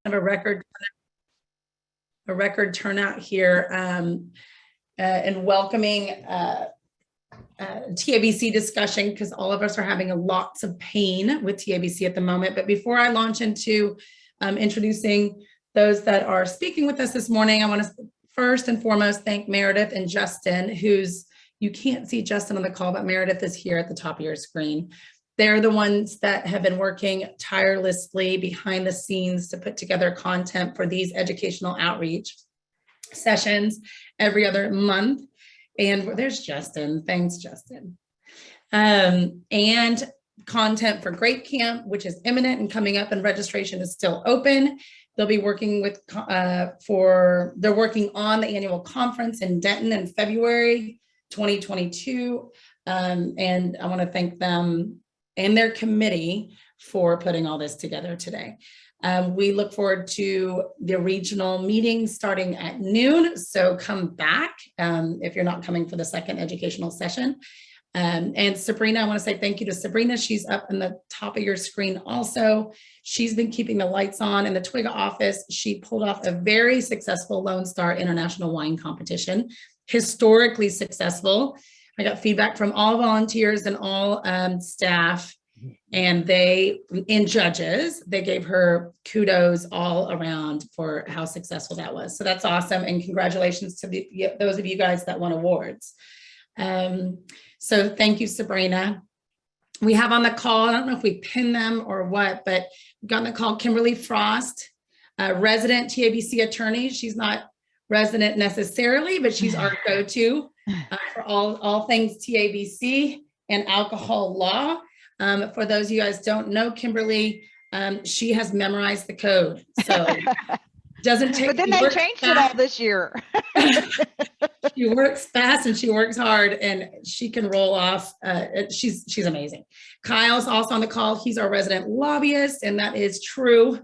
Have a record turnout here, and welcoming TABC discussion, because all of us are having lots of pain with TABC at the moment. But before I launch into introducing those that are speaking with us this morning, I want to first and foremost thank Meredith and Justin, you can't see Justin on the call, but Meredith is here at the top of your screen. They're the ones that have been working tirelessly behind the scenes to put together content for these educational outreach sessions every other month. And there's Justin. Thanks, Justin. And content for Great Camp, which is imminent and coming up, and registration is still open. They'll be working with they're working on the annual conference in Denton in February 2022. And I want to thank them and their committee for putting all this together today. We look forward to the regional meeting starting at noon. So come back if you're not coming for the second educational session. And Sabrina, I want to say thank you to Sabrina. She's up in the top of your screen also. She's been keeping the lights on in the TWGGA office. She pulled off a very successful Lone Star International Wine Competition, historically successful. I got feedback from all volunteers and all staff, and judges, they gave her kudos all around for how successful that was. So that's awesome. And congratulations to those of you guys that won awards. So thank you, Sabrina. We have on the call, I don't know if we pinned them or what, but we got on the call Kimberly Frost, resident TABC attorney. She's not resident necessarily, but she's our go-to for all things TABC and alcohol law. For those of you guys don't know Kimberly, she has memorized the code, so doesn't take. But then they changed it all this year. She works fast and she works hard, and she can roll off. She's amazing. Kyle's also on the call. He's our resident lobbyist, and that is true.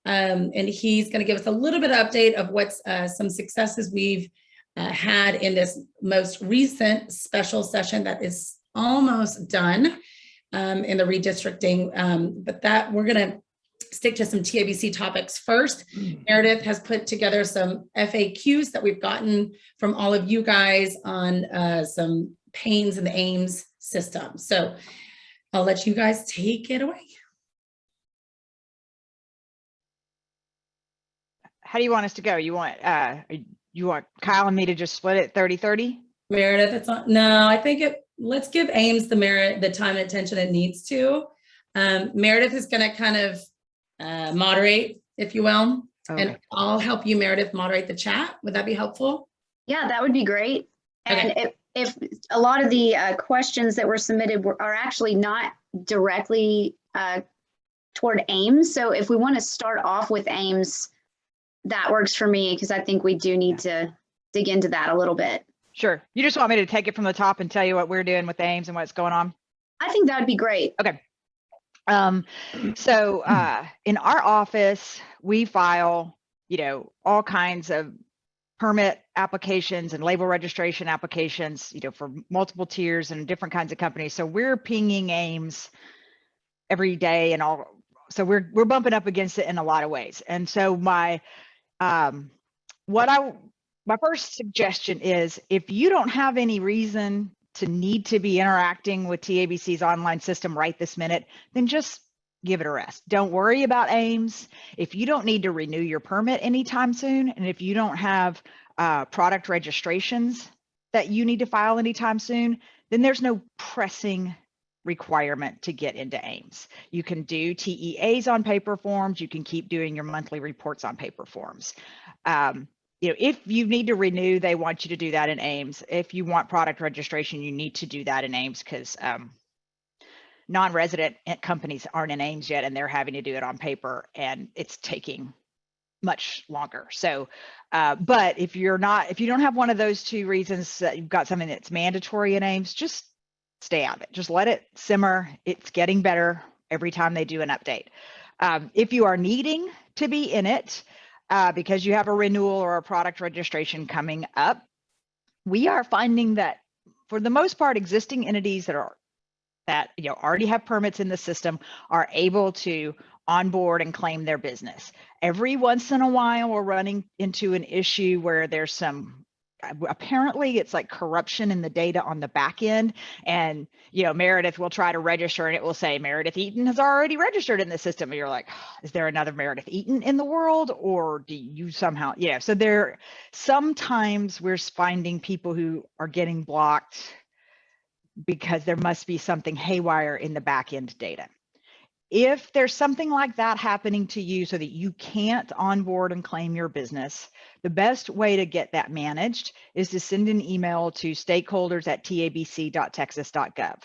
And he's going to give us a little bit of update of what's some successes we've had in this most recent special session that is almost done in the redistricting. But that we're going to stick to some TABC topics first. Meredith has put together some FAQs that we've gotten from all of you guys on some pains in the AIMS system. So I'll let you guys take it away. How do you want us to go? You want Kyle and me to just split it 30-30? Meredith, it's not. No, I think let's give AIMS the time and attention it needs to. Meredith is going to kind of moderate, if you will, okay. And I'll help you, Meredith, moderate the chat. Would that be helpful? Yeah, that would be great. And okay. If a lot of the questions that were submitted are actually not directly toward AIMS, so if we want to start off with AIMS, that works for me, because I think we do need to dig into that a little bit. Sure. You just want me to take it from the top and tell you what we're doing with AIMS and what's going on? I think that would be great. Okay. So in our office, we file, all kinds of permit applications and label registration applications, for multiple tiers and different kinds of companies. So we're pinging AIMS every day and all. So we're bumping up against it in a lot of ways. And so my first suggestion is, if you don't have any reason to need to be interacting with TABC's online system right this minute, then just give it a rest. Don't worry about AIMS. If you don't need to renew your permit anytime soon, and if you don't have product registrations that you need to file anytime soon, then there's no pressing requirement to get into AIMS. You can do TEAs on paper forms. You can keep doing your monthly reports on paper forms. If you need to renew, they want you to do that in AIMS. If you want product registration, you need to do that in AIMS, because non-resident companies aren't in AIMS yet, and they're having to do it on paper, and it's taking much longer. So, but if you don't have one of those two reasons, that you've got something that's mandatory in AIMS, just stay out of it. Just let it simmer. It's getting better every time they do an update. If you are needing to be in it, because you have a renewal or a product registration coming up, we are finding that for the most part, existing entities that already have permits in the system are able to onboard and claim their business. Every once in a while, we're running into an issue where there's some, apparently it's like corruption in the data on the back end. And, you know, Meredith will try to register and it will say Meredith Eaton has already registered in the system. And you're like, is there another Meredith Eaton in the world? Or do you somehow, yeah. So there, sometimes we're finding people who are getting blocked because there must be something haywire in the back end data. If there's something like that happening to you so that you can't onboard and claim your business, the best way to get that managed is to send an email to stakeholders@tabc.texas.gov.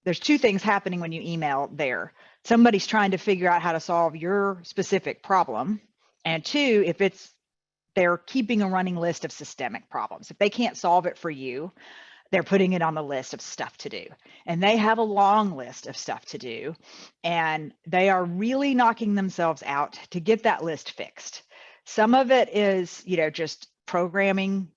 There's two things happening when you email there. Somebody's trying to figure out how to solve your specific problem. And two, if they're keeping a running list of systemic problems. If they can't solve it for you, they're putting it on the list of stuff to do. And they have a long list of stuff to do. And they are really knocking themselves out to get that list fixed. Some of it is, you know, just programming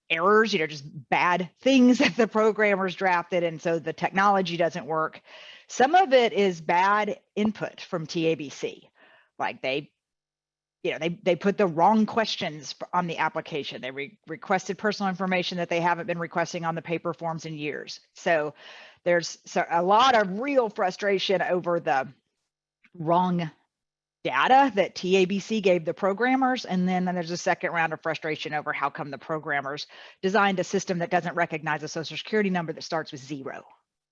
errors, you know, just bad things that the programmers drafted. And so the technology doesn't work. Some of it is bad input from TABC. Like they put the wrong questions on the application. They requested personal information that they haven't been requesting on the paper forms in years. So there's a lot of real frustration over the wrong data that TABC gave the programmers. And then there's a second round of frustration over how come the programmers designed a system that doesn't recognize a social security number that starts with 0,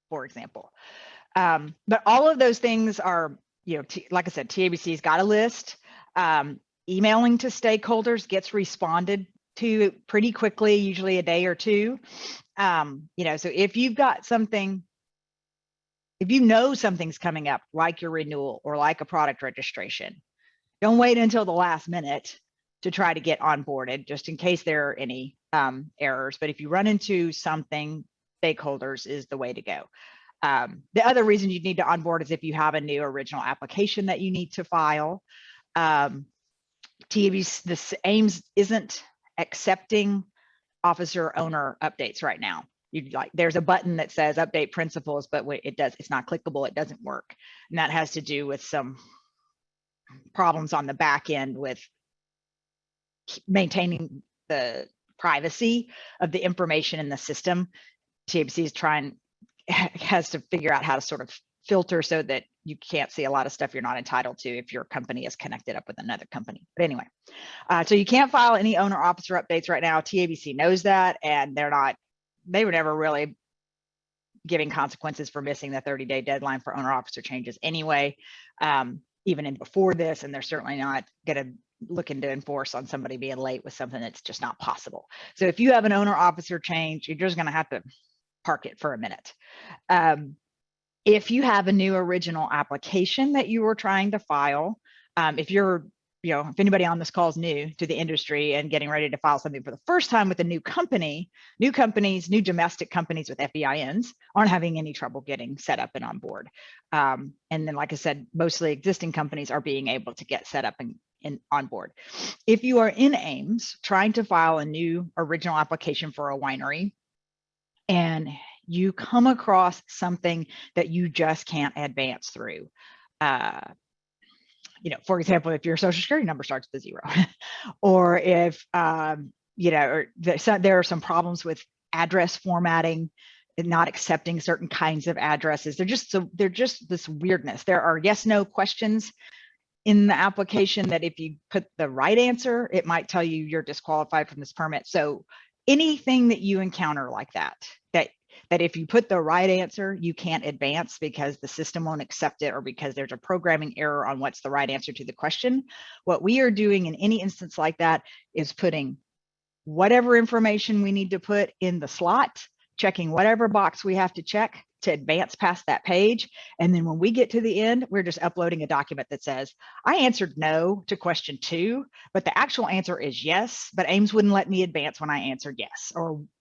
for example. But all of those things are, you know, like I said, TABC's got a list. Emailing to stakeholders gets responded to pretty quickly, usually a day or two. You know, so if you've got something, if you know something's coming up, like your renewal or like a product registration, don't wait until the last minute to try to get onboarded, just in case there are any errors. But if you run into something, stakeholders is the way to go. The other reason you need to onboard is if you have a new original application that you need to file. TABC, this AIMS isn't accepting officer owner updates right now. There's a button that says update principals, but it's not clickable, it doesn't work. And that has to do with some problems on the back end with maintaining the privacy of the information in the system. TABC has to figure out how to sort of filter so that you can't see a lot of stuff you're not entitled to if your company is connected up with another company. But anyway, so you can't file any owner officer updates right now. TABC knows that, and they were never really giving consequences for missing the 30-day deadline for owner officer changes anyway, even in before this, and they're certainly not going to looking to enforce on somebody being late with something that's just not possible. So if you have an owner officer change, you're just going to have to park it for a minute. If you have a new original application that you were trying to file, if anybody on this call is new to the industry and getting ready to file something for the first time with a new company, new domestic companies with FEINs aren't having any trouble getting set up and on board. And then, like I said, mostly existing companies are being able to get set up and on board. If you are in AIMS trying to file a new original application for a winery, and you come across something that you just can't advance through. For example, if your social security number starts with 0, or if, there are some problems with address formatting and not accepting certain kinds of addresses. They're just this weirdness. There are yes, no questions in the application that if you put the right answer, it might tell you you're disqualified from this permit. So anything that you encounter like that if you put the right answer, you can't advance because the system won't accept it or because there's a programming error on what's the right answer to the question. What we are doing in any instance like that is putting whatever information we need to put in the slot, checking whatever box we have to check to advance past that page. And then when we get to the end, we're just uploading a document that says, I answered no to question 2, but the actual answer is yes, but AIMS wouldn't let me advance when I answered yes.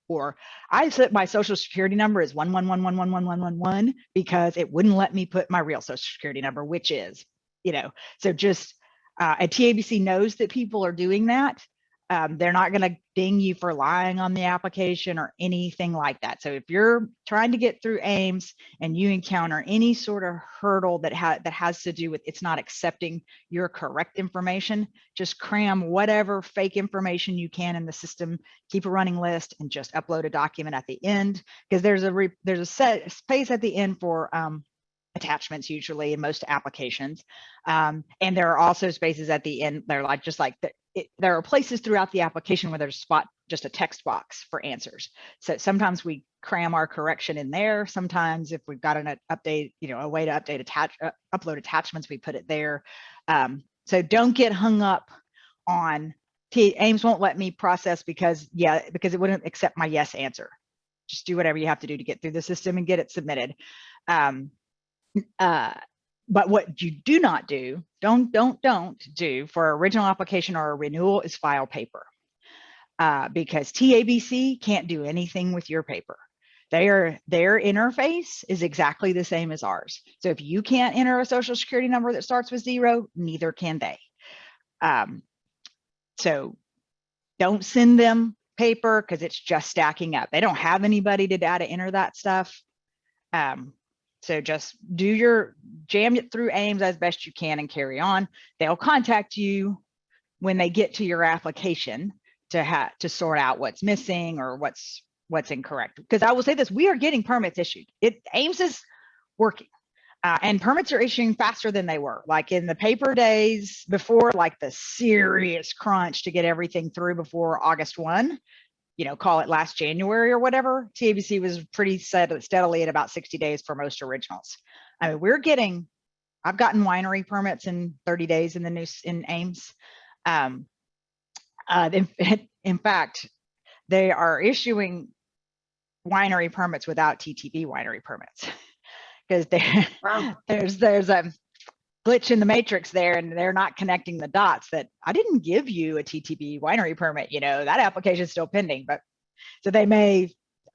Or I set my social security number as 111111111 because it wouldn't let me put my real social security number, which is, so just, and TABC knows that people are doing that. They're not going to ding you for lying on the application or anything like that. So if you're trying to get through AIMS and you encounter any sort of hurdle that has to do with it's not accepting your correct information, just cram whatever fake information you can in the system, keep a running list, and just upload a document at the end, because there's a set space at the end for attachments usually in most applications, and there are also spaces at the end. They're like there are places throughout the application where there's just a text box for answers. So sometimes we cram our correction in there. Sometimes if we've got an update, a way to update upload attachments, we put it there. So don't get hung up on AIMS won't let me process because it wouldn't accept my yes answer. Just do whatever you have to do to get through the system and get it submitted. But what you do not do, don't do for original application or a renewal is file paper, because TABC can't do anything with your paper. Their interface is exactly the same as ours. So if you can't enter a social security number that starts with 0, neither can they. So don't send them paper because it's just stacking up. They don't have anybody to data enter that stuff. So just jam it through AIMS as best you can and carry on. They'll contact you when they get to your application to sort out what's missing or what's incorrect. Because I will say this, we are getting permits issued. AIMS is working, and permits are issuing faster than they were. Like in the paper days before, like the serious crunch to get everything through before August 1. Call it last January or whatever, TABC was pretty steadily at about 60 days for most originals. I mean, I've gotten winery permits in 30 days in AIMS. In fact, they are issuing winery permits without TTB winery permits because there's a glitch in the matrix there, and they're not connecting the dots that I didn't give you a TTB winery permit. That application is still pending, but so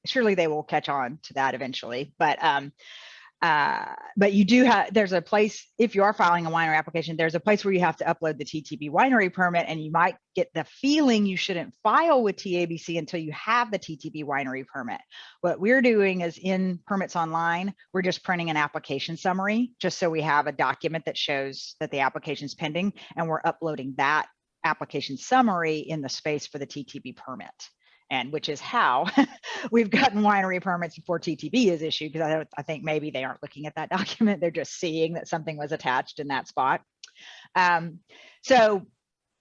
surely they will catch on to that eventually. But you do there's a place, if you are filing a winery application, there's a place where you have to upload the TTB winery permit, and you might get the feeling you shouldn't file with TABC until you have the TTB winery permit. What we're doing is in Permits Online, we're just printing an application summary, just so we have a document that shows that the application is pending, and we're uploading that application summary in the space for the TTB permit. And which is how we've gotten winery permits before TTB is issued, because I think maybe they aren't looking at that document. They're just seeing that something was attached in that spot. So,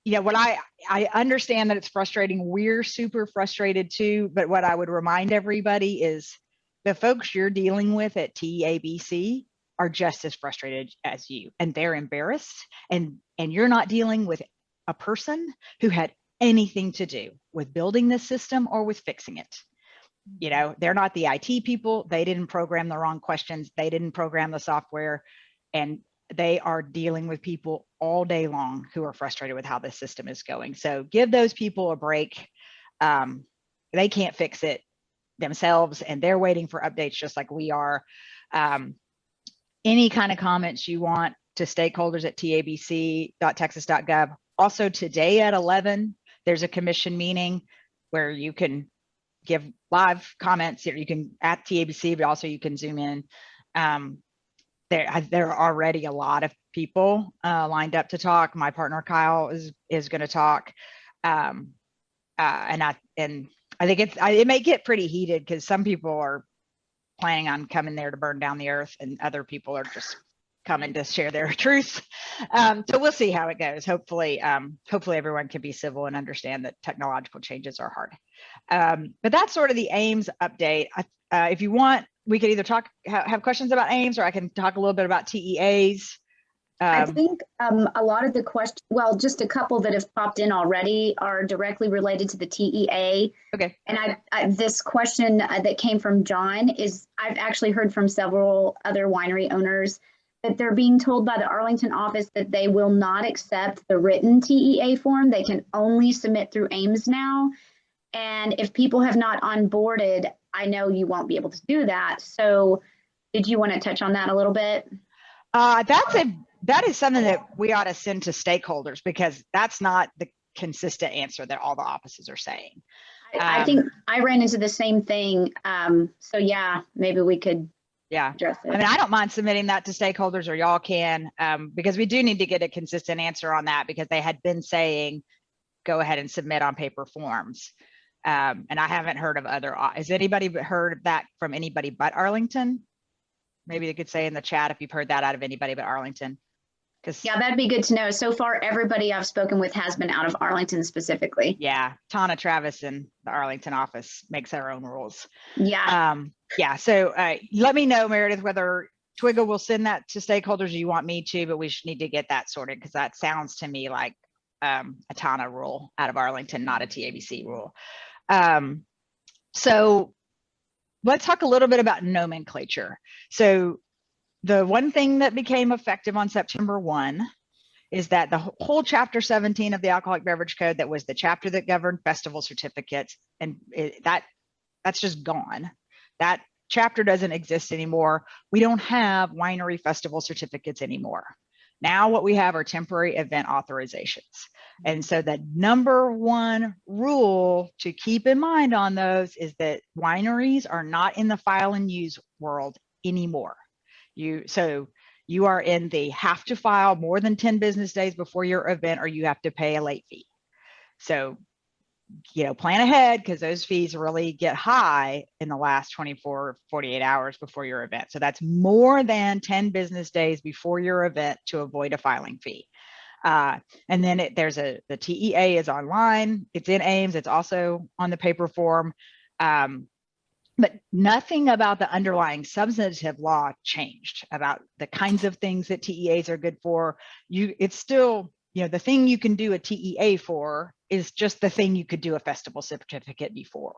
what I understand that it's frustrating. We're super frustrated too. But what I would remind everybody is the folks you're dealing with at TABC are just as frustrated as you, and they're embarrassed. And you're not dealing with a person who had anything to do with building this system or with fixing it. They're not the IT people. They didn't program the wrong questions. They didn't program the software, and they are dealing with people all day long who are frustrated with how this system is going. So give those people a break. They can't fix it themselves, and they're waiting for updates just like we are. Any kind of comments you want to stakeholders at tabc.texas.gov. Also today at 11, there's a commission meeting where you can give live comments. You can at TABC, but also you can zoom in. There are already a lot of people lined up to talk. My partner Kyle is going to talk, and I think it may get pretty heated because some people are planning on coming there to burn down the earth, and other people are just coming to share their truth. So we'll see how it goes. Hopefully everyone can be civil and understand that technological changes are hard. But that's sort of the AIMS update. If you want, we could either have questions about AIMS, or I can talk a little bit about TEAs. I think a lot of the questions, well, just a couple that have popped in already are directly related to the TEA. Okay. And this question that came from John is, I've actually heard from several other winery owners that they're being told by the Arlington office that they will not accept the written TEA form. They can only submit through AIMS now. And if people have not onboarded, I know you won't be able to do that. So did you want to touch on that a little bit? That is something that we ought to send to stakeholders, because that's not consistent answer that all the offices are saying. I think I ran into the same thing. So yeah, maybe we could address it. I mean, I don't mind submitting that to stakeholders, or y'all can, because we do need to get a consistent answer on that, because they had been saying, go ahead and submit on paper forms. And I haven't heard of other, has anybody heard of that from anybody but Arlington? Maybe they could say in the chat if you've heard that out of anybody but Arlington. Yeah, that'd be good to know. So far, everybody I've spoken with has been out of Arlington specifically. Yeah, Tana Travis in the Arlington office makes their own rules. Yeah. Yeah, so let me know, Meredith, whether TWGGA will send that to stakeholders or you want me to, but we should need to get that sorted, because that sounds to me like a Tana rule out of Arlington, not a TABC rule. So let's talk a little bit about nomenclature. So the one thing that became effective on September 1 is that the whole Chapter 17 of the Alcoholic Beverage Code, that was the chapter that governed festival certificates, and that's just gone. That chapter doesn't exist anymore. We don't have winery festival certificates anymore. Now what we have are temporary event authorizations. And so the number one rule to keep in mind on those is that wineries are not in the file and use world anymore. So you are in the have to file more than 10 business days before your event, or you have to pay a late fee. So, plan ahead, because those fees really get high in the last 24, 48 hours before your event. So that's more than 10 business days before your event to avoid a filing fee. And then there's the TEA is online. It's in Ames. It's also on the paper form. But nothing about the underlying substantive law changed about the kinds of things that TEAs are good for. It's still, the thing you can do a TEA for is just the thing you could do a festival certificate before.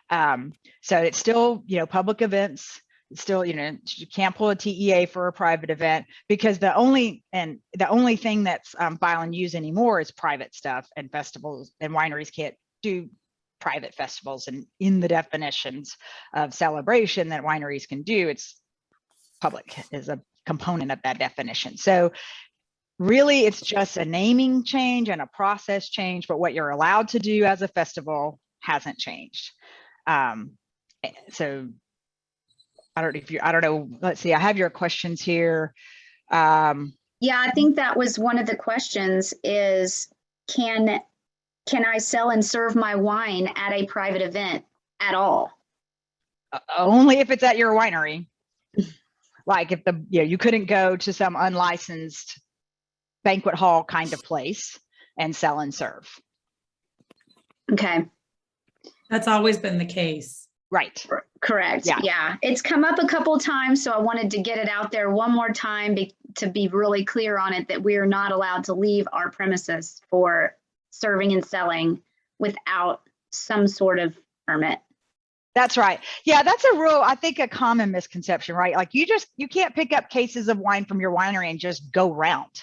So it's still, public events. It's still, you can't pull a TEA for a private event, because the only thing that's file and use anymore is private stuff, and festivals and wineries can't do private festivals. And in the definitions of celebration that wineries can do, it's public is a component of that definition. So really, it's just a naming change and a process change, but what you're allowed to do as a festival hasn't changed. So I don't know. Let's see. I have your questions here. Yeah, I think that was one of the questions is, can I sell and serve my wine at a private event at all? Only if it's at your winery. Like if you couldn't go to some unlicensed banquet hall kind of place and sell and serve. Okay. That's always been the case. Right. Correct. Yeah. It's come up a couple of times, so I wanted to get it out there one more time to be really clear on it, that we are not allowed to leave our premises for serving and selling without some sort of permit. That's right. Yeah, that's I think a common misconception, right? Like you can't pick up cases of wine from your winery and just go round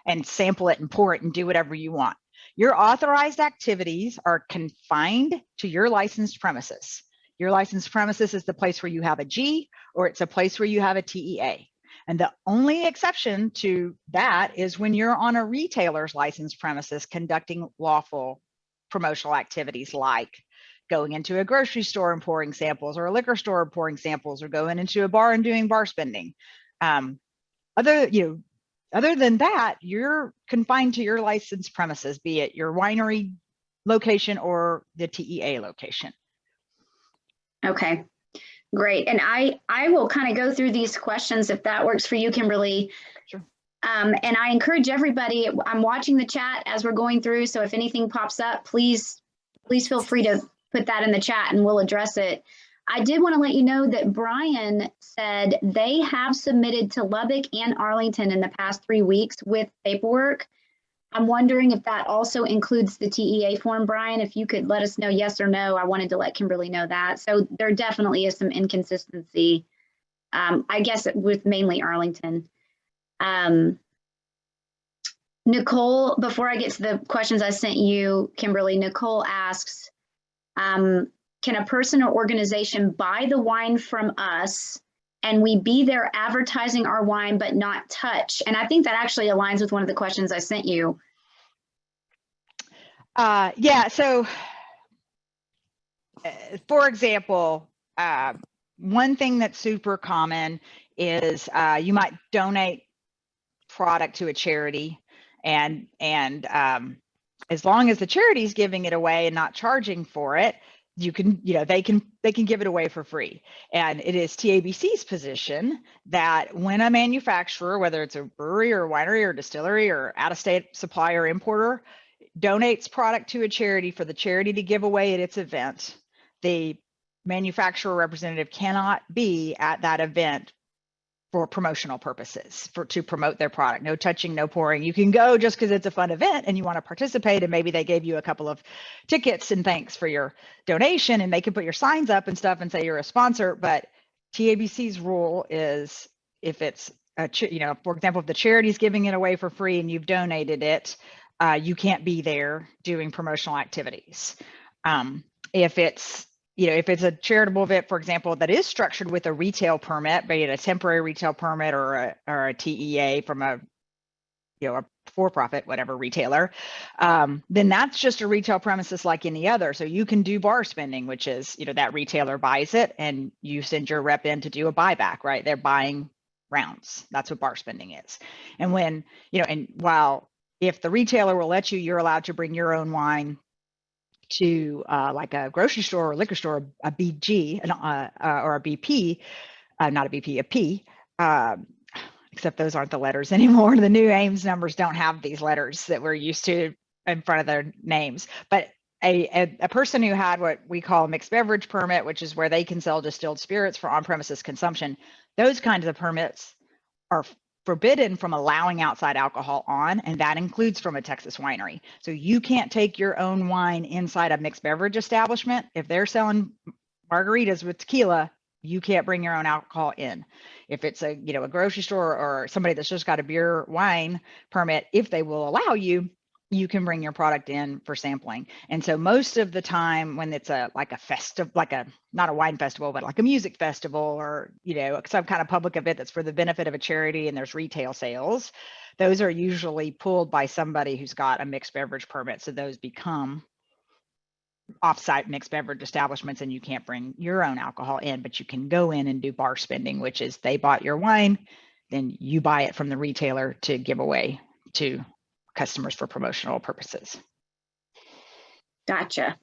and sample it and pour it and do whatever you want. Your authorized activities are confined to your licensed premises. Your licensed premises is the place where you have a G, or it's a place where you have a TEA. And the only exception to that is when you're on a retailer's licensed premises conducting lawful promotional activities, like going into a grocery store and pouring samples, or a liquor store and pouring samples, or going into a bar and doing bar spending. Other than that, you're confined to your licensed premises, be it your winery location or the TEA location. Okay. Great. And I will kind of go through these questions if that works for you, Kimberly. Sure. And I encourage everybody, I'm watching the chat as we're going through. So if anything pops up, please feel free to put that in the chat and we'll address it. I did want to let you know that Brian said they have submitted to Lubbock and Arlington in the past 3 weeks with paperwork. I'm wondering if that also includes the TEA form, Brian. If you could let us know yes or no. I wanted to let Kimberly know that. So there definitely is some inconsistency, I guess, with mainly Arlington. Nicole, before I get to the questions I sent you, Kimberly, Nicole asks, can a person or organization buy the wine from us and we be there advertising our wine but not touch? And I think that actually aligns with one of the questions I sent you. Yeah, so for example, one thing that's super common is you might donate product to a charity, and as long as the charity is giving it away and not charging for it, you can, they can give it away for free. And it is TABC's position that when a manufacturer, whether it's a brewery or winery or distillery or out-of-state supplier or importer, donates product to a charity for the charity to give away at its event, the manufacturer representative cannot be at that event for promotional purposes, to promote their product. No touching, no pouring. You can go just because it's a fun event and you want to participate, and maybe they gave you a couple of tickets and thanks for your donation, and they can put your signs up and stuff and say you're a sponsor. But TABC's rule is, if it's for example, if the charity's giving it away for free and you've donated it, you can't be there doing promotional activities. If it's a charitable event, for example, that is structured with a retail permit, be it a temporary retail permit or a TEA from a for-profit, whatever retailer, then that's just a retail premises like any other. So you can do bar spending, which is, that retailer buys it and you send your rep in to do a buyback, right? They're buying rounds. That's what bar spending is. And when, and while if the retailer will let you, you're allowed to bring your own wine to like a grocery store or liquor store, a BG or a BP, not a BP, a P, except those aren't the letters anymore. The new Ames numbers don't have these letters that we're used to in front of their names. But a person who had what we call a mixed beverage permit, which is where they can sell distilled spirits for on-premises consumption, those kinds of permits are forbidden from allowing outside alcohol on, and that includes from a Texas winery. So you can't take your own wine inside a mixed beverage establishment. If they're selling margaritas with tequila, you can't bring your own alcohol in. If it's a grocery store or somebody that's just got a beer wine permit, if they will allow you, you can bring your product in for sampling. And so most of the time when it's like a festival, not a wine festival, but like a music festival or, some kind of public event that's for the benefit of a charity and there's retail sales, those are usually pulled by somebody who's got a mixed beverage permit. So those become off-site mixed beverage establishments, and you can't bring your own alcohol in, but you can go in and do bar spending, which is they bought your wine, then you buy it from the retailer to give away to customers for promotional purposes. Gotcha.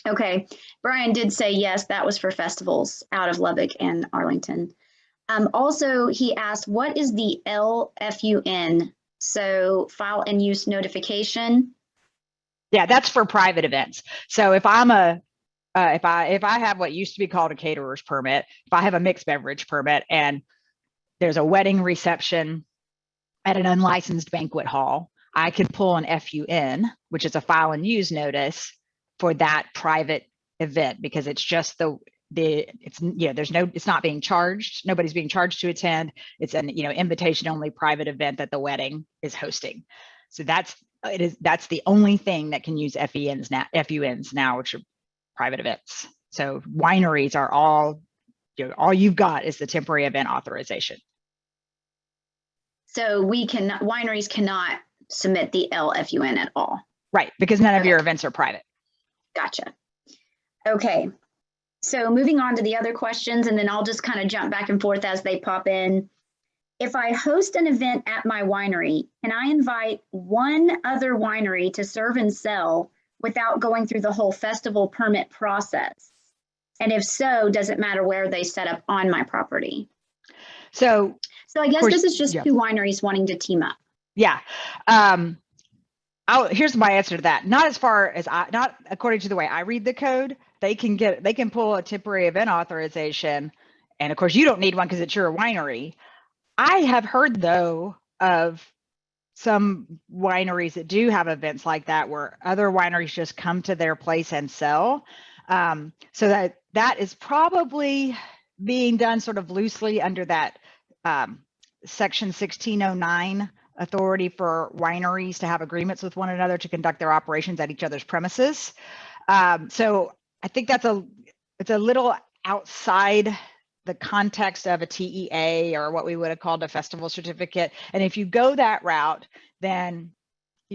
Okay. Brian did say yes, that was for festivals out of Lubbock and Arlington. Also, he asked, what is the LFUN? So file and use notification. Yeah, that's for private events. So if I'm if I have what used to be called a caterer's permit, if I have a mixed beverage permit and there's a wedding reception at an unlicensed banquet hall, I can pull an FUN, which is a file and use notice for that private event, because it's just it's not being charged. Nobody's being charged to attend. It's an, invitation only private event that the wedding is hosting. So that's the only thing that can use FUNs now, which are private events. So wineries are all you've got is the temporary event authorization. So wineries cannot submit the LFUN at all. Right, because none of your events are private. Gotcha. Okay. So moving on to the other questions, and then I'll just kind of jump back and forth as they pop in. If I host an event at my winery and I invite one other winery to serve and sell without going through the whole festival permit process, and if so, does it matter where they set up on my property? So I guess this is just two wineries wanting to team up. Yeah. Here's my answer to that. Not according to the way I read the code. They can pull a temporary event authorization, and of course you don't need one because it's your winery. I have heard though of some wineries that do have events like that where other wineries just come to their place and sell. So that is probably being done sort of loosely under that section 1609 authority for wineries to have agreements with one another to conduct their operations at each other's premises. So I think it's a little outside the context of a TEA or what we would have called a festival certificate. And if you go that route, then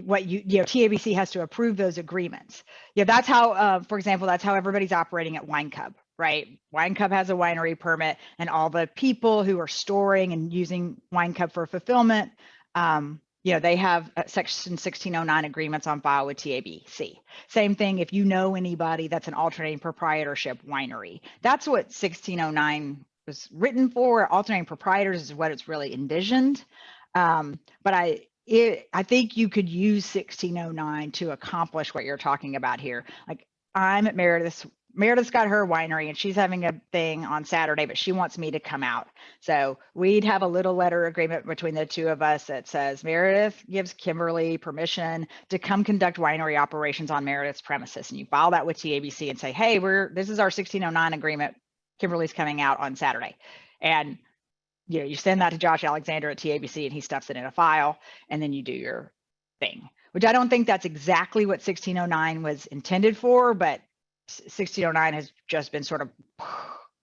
what TABC has to approve those agreements. Yeah, that's how, for example, that's how everybody's operating at Wine Cub, right? Wine Cub has a winery permit, and all the people who are storing and using Wine Cub for fulfillment, they have Section 1609 agreements on file with TABC. Same thing if you know anybody that's an alternating proprietorship winery. That's what 1609 was written for. Alternating proprietors is what it's really envisioned. But I think you could use 1609 to accomplish what you're talking about here. Like, I'm at Meredith's. Meredith's got her winery and she's having a thing on Saturday, but she wants me to come out. So we'd have a little letter agreement between the two of us that says Meredith gives Kimberly permission to come conduct winery operations on Meredith's premises. And you file that with TABC and say, hey, this is our 1609 agreement. Kimberly's coming out on Saturday. And you send that to Josh Alexander at TABC and he stuffs it in a file, and then you do your thing, which I don't think that's exactly what 1609 was intended for, but 1609 has just been sort of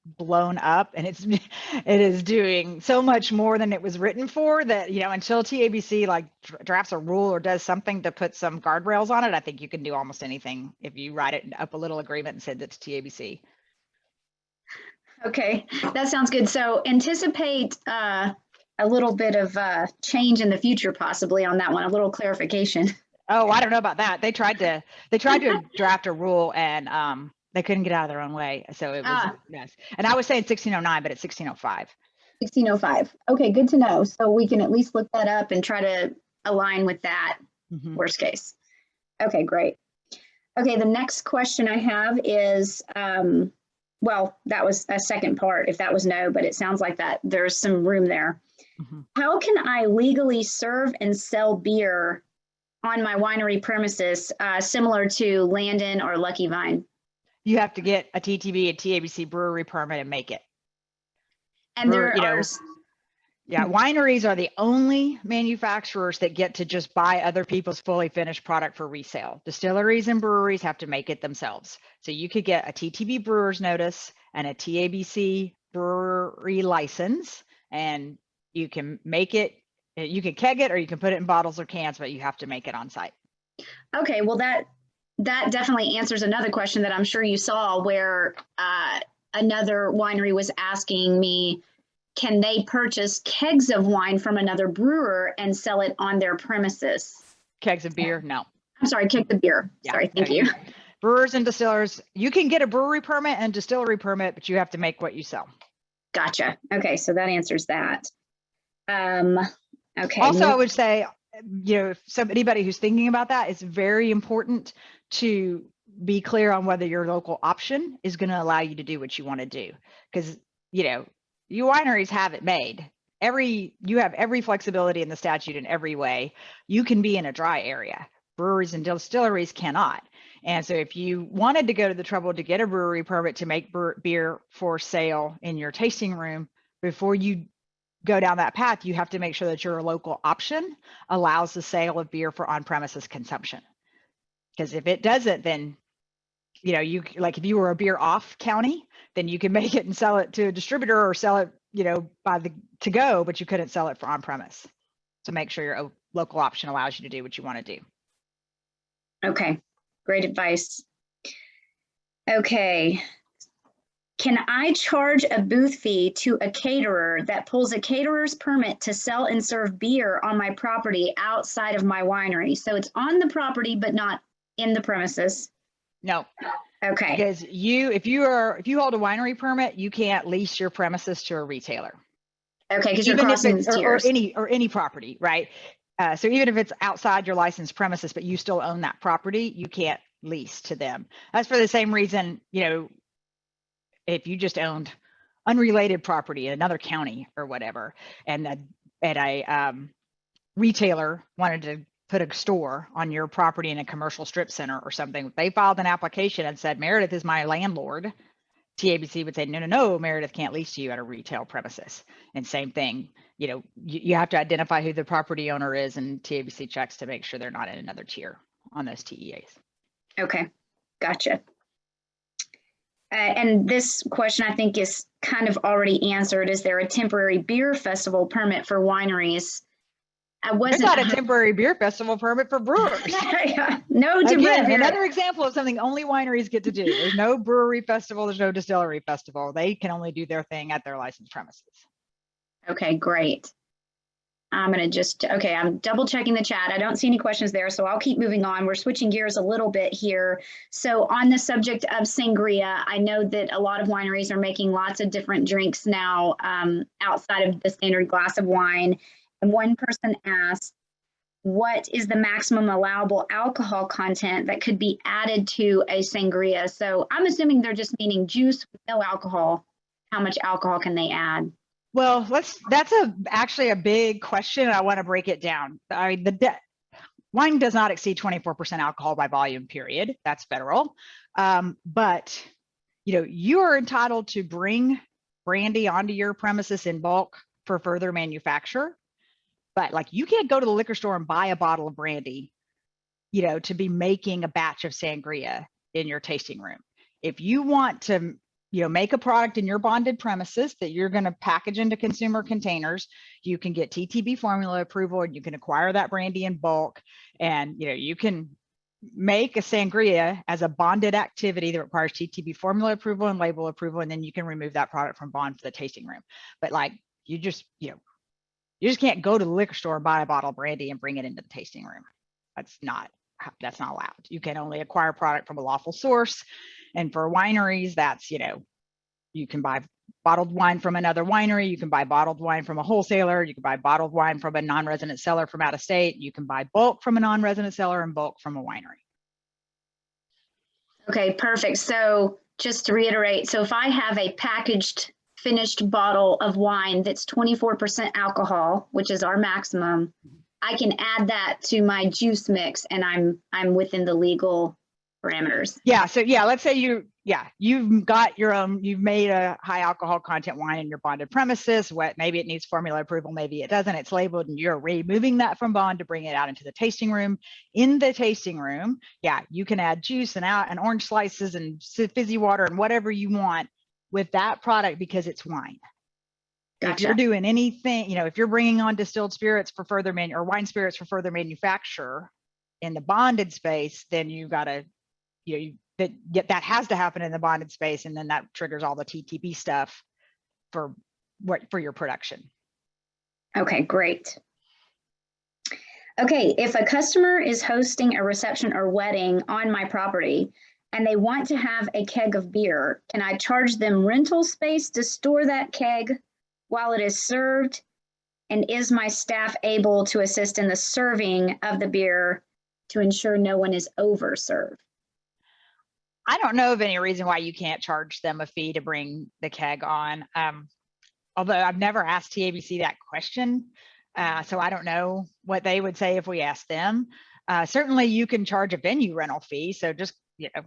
blown up, and it is doing so much more than it was written for that, until TABC like drafts a rule or does something to put some guardrails on it, I think you can do almost anything if you write it up a little agreement and send it to TABC. Okay, that sounds good. So anticipate a little bit of change in the future, possibly on that one, a little clarification. Oh, I don't know about that. They tried to draft a rule and they couldn't get out of their own way. So it was a mess. And I was saying 1609, but it's 1605. 1605. Okay, good to know. So we can at least look that up and try to align with that worst case. Okay, great. Okay, the next question I have is, well, that was a second part if that was no, but it sounds like that there's some room there. How can I legally serve and sell beer on my winery premises, similar to Landon or Lucky Vine? You have to get a TTB, a TABC brewery permit and make it. And wineries are the only manufacturers that get to just buy other people's fully finished product for resale. Distilleries and breweries have to make it themselves. So you could get a TTB brewer's notice and a TABC brewery license, and you can make it. You can keg it or you can put it in bottles or cans, but you have to make it on site. Okay, well that definitely answers another question that I'm sure you saw, where another winery was asking me, can they purchase kegs of wine from another brewer and sell it on their premises? Kegs of beer? No. I'm sorry, kegs of beer. Yeah, sorry, thank you. Brewers and distillers, you can get a brewery permit and distillery permit, but you have to make what you sell. Gotcha. Okay, so that answers that. Okay. Also, I would say, if anybody who's thinking about that, it's very important to be clear on whether your local option is going to allow you to do what you want to do. Because, you wineries have it made. You have every flexibility in the statute in every way. You can be in a dry area. Breweries and distilleries cannot. And so if you wanted to go to the trouble to get a brewery permit to make beer for sale in your tasting room, before you go down that path, you have to make sure that your local option allows the sale of beer for on-premises consumption. Because if it doesn't, then, if you were a beer off county, then you can make it and sell it to a distributor or sell it, to go, but you couldn't sell it for on-premise. So make sure your local option allows you to do what you want to do. Okay, great advice. Okay. Can I charge a booth fee to a caterer that pulls a caterer's permit to sell and serve beer on my property outside of my winery? So it's on the property, but not in the premises. No. Okay. Because if you hold a winery permit, you can't lease your premises to a retailer. Okay, because you're crossing tiers. Or any property, right? So even if it's outside your licensed premises, but you still own that property, you can't lease to them. That's for the same reason, if you just owned unrelated property in another county or whatever, and a retailer wanted to put a store on your property in a commercial strip center or something, they filed an application and said, Meredith is my landlord, TABC would say, no, Meredith can't lease to you at a retail premises. And same thing, you have to identify who the property owner is, and TABC checks to make sure they're not in another tier on those TEAs. Okay, gotcha. And this question, I think, is kind of already answered. Is there a temporary beer festival permit for wineries? I They wasn't. got a temporary beer festival permit for brewers. No temporary Again, beer. another example of something only wineries get to do. There's no brewery festival. There's no distillery festival. They can only do their thing at their licensed premises. Okay, great. I'm going to just, okay, I'm double checking the chat. I don't see any questions there, so I'll keep moving on. We're switching gears a little bit here. So on the subject of sangria, I know that a lot of wineries are making lots of different drinks now outside of the standard glass of wine. And one person asked, what is the maximum allowable alcohol content that could be added to a sangria? So I'm assuming they're just meaning juice with no alcohol. How much alcohol can they add? Well, that's actually a big question. And I want to break it down. I mean, wine does not exceed 24% alcohol by volume, period. That's federal. But you are entitled to bring brandy onto your premises in bulk for further manufacture. But like, you can't go to the liquor store and buy a bottle of brandy, to be making a batch of sangria in your tasting room. If you want to make a product in your bonded premises that you're going to package into consumer containers, you can get TTB formula approval and you can acquire that brandy in bulk. And, you can make a sangria as a bonded activity that requires TTB formula approval and label approval. And then you can remove that product from bond for the tasting room. But like, you just can't go to the liquor store and buy a bottle of brandy and bring it into the tasting room. That's not allowed. You can only acquire product from a lawful source. And for wineries, that's, you can buy bottled wine from another winery. You can buy bottled wine from a wholesaler. You can buy bottled wine from a non-resident seller from out of state. You can buy bulk from a non-resident seller and bulk from a winery. Okay, perfect. So just to reiterate, so if I have a packaged finished bottle of wine that's 24% alcohol, which is our maximum, I can add that to my juice mix and I'm within the legal parameters. Yeah. So yeah, let's say you've got your own, you've made a high alcohol content wine in your bonded premises. Maybe it needs formula approval, maybe it doesn't. It's labeled and you're removing that from bond to bring it out into the tasting room. In the tasting room, yeah, you can add juice and orange slices and fizzy water and whatever you want with that product because it's wine. Gotcha. If you're doing anything, if you're bringing on distilled spirits for further or wine spirits for further manufacture in the bonded space, then you've got to, that has to happen in the bonded space, and then that triggers all the TTB stuff for your production. Okay, great. Okay, if a customer is hosting a reception or wedding on my property and they want to have a keg of beer, can I charge them rental space to store that keg while it is served? And is my staff able to assist in the serving of the beer to ensure no one is overserved? I don't know of any reason why you can't charge them a fee to bring the keg on. Although I've never asked TABC that question. So I don't know what they would say if we asked them. Certainly you can charge a venue rental fee. So just,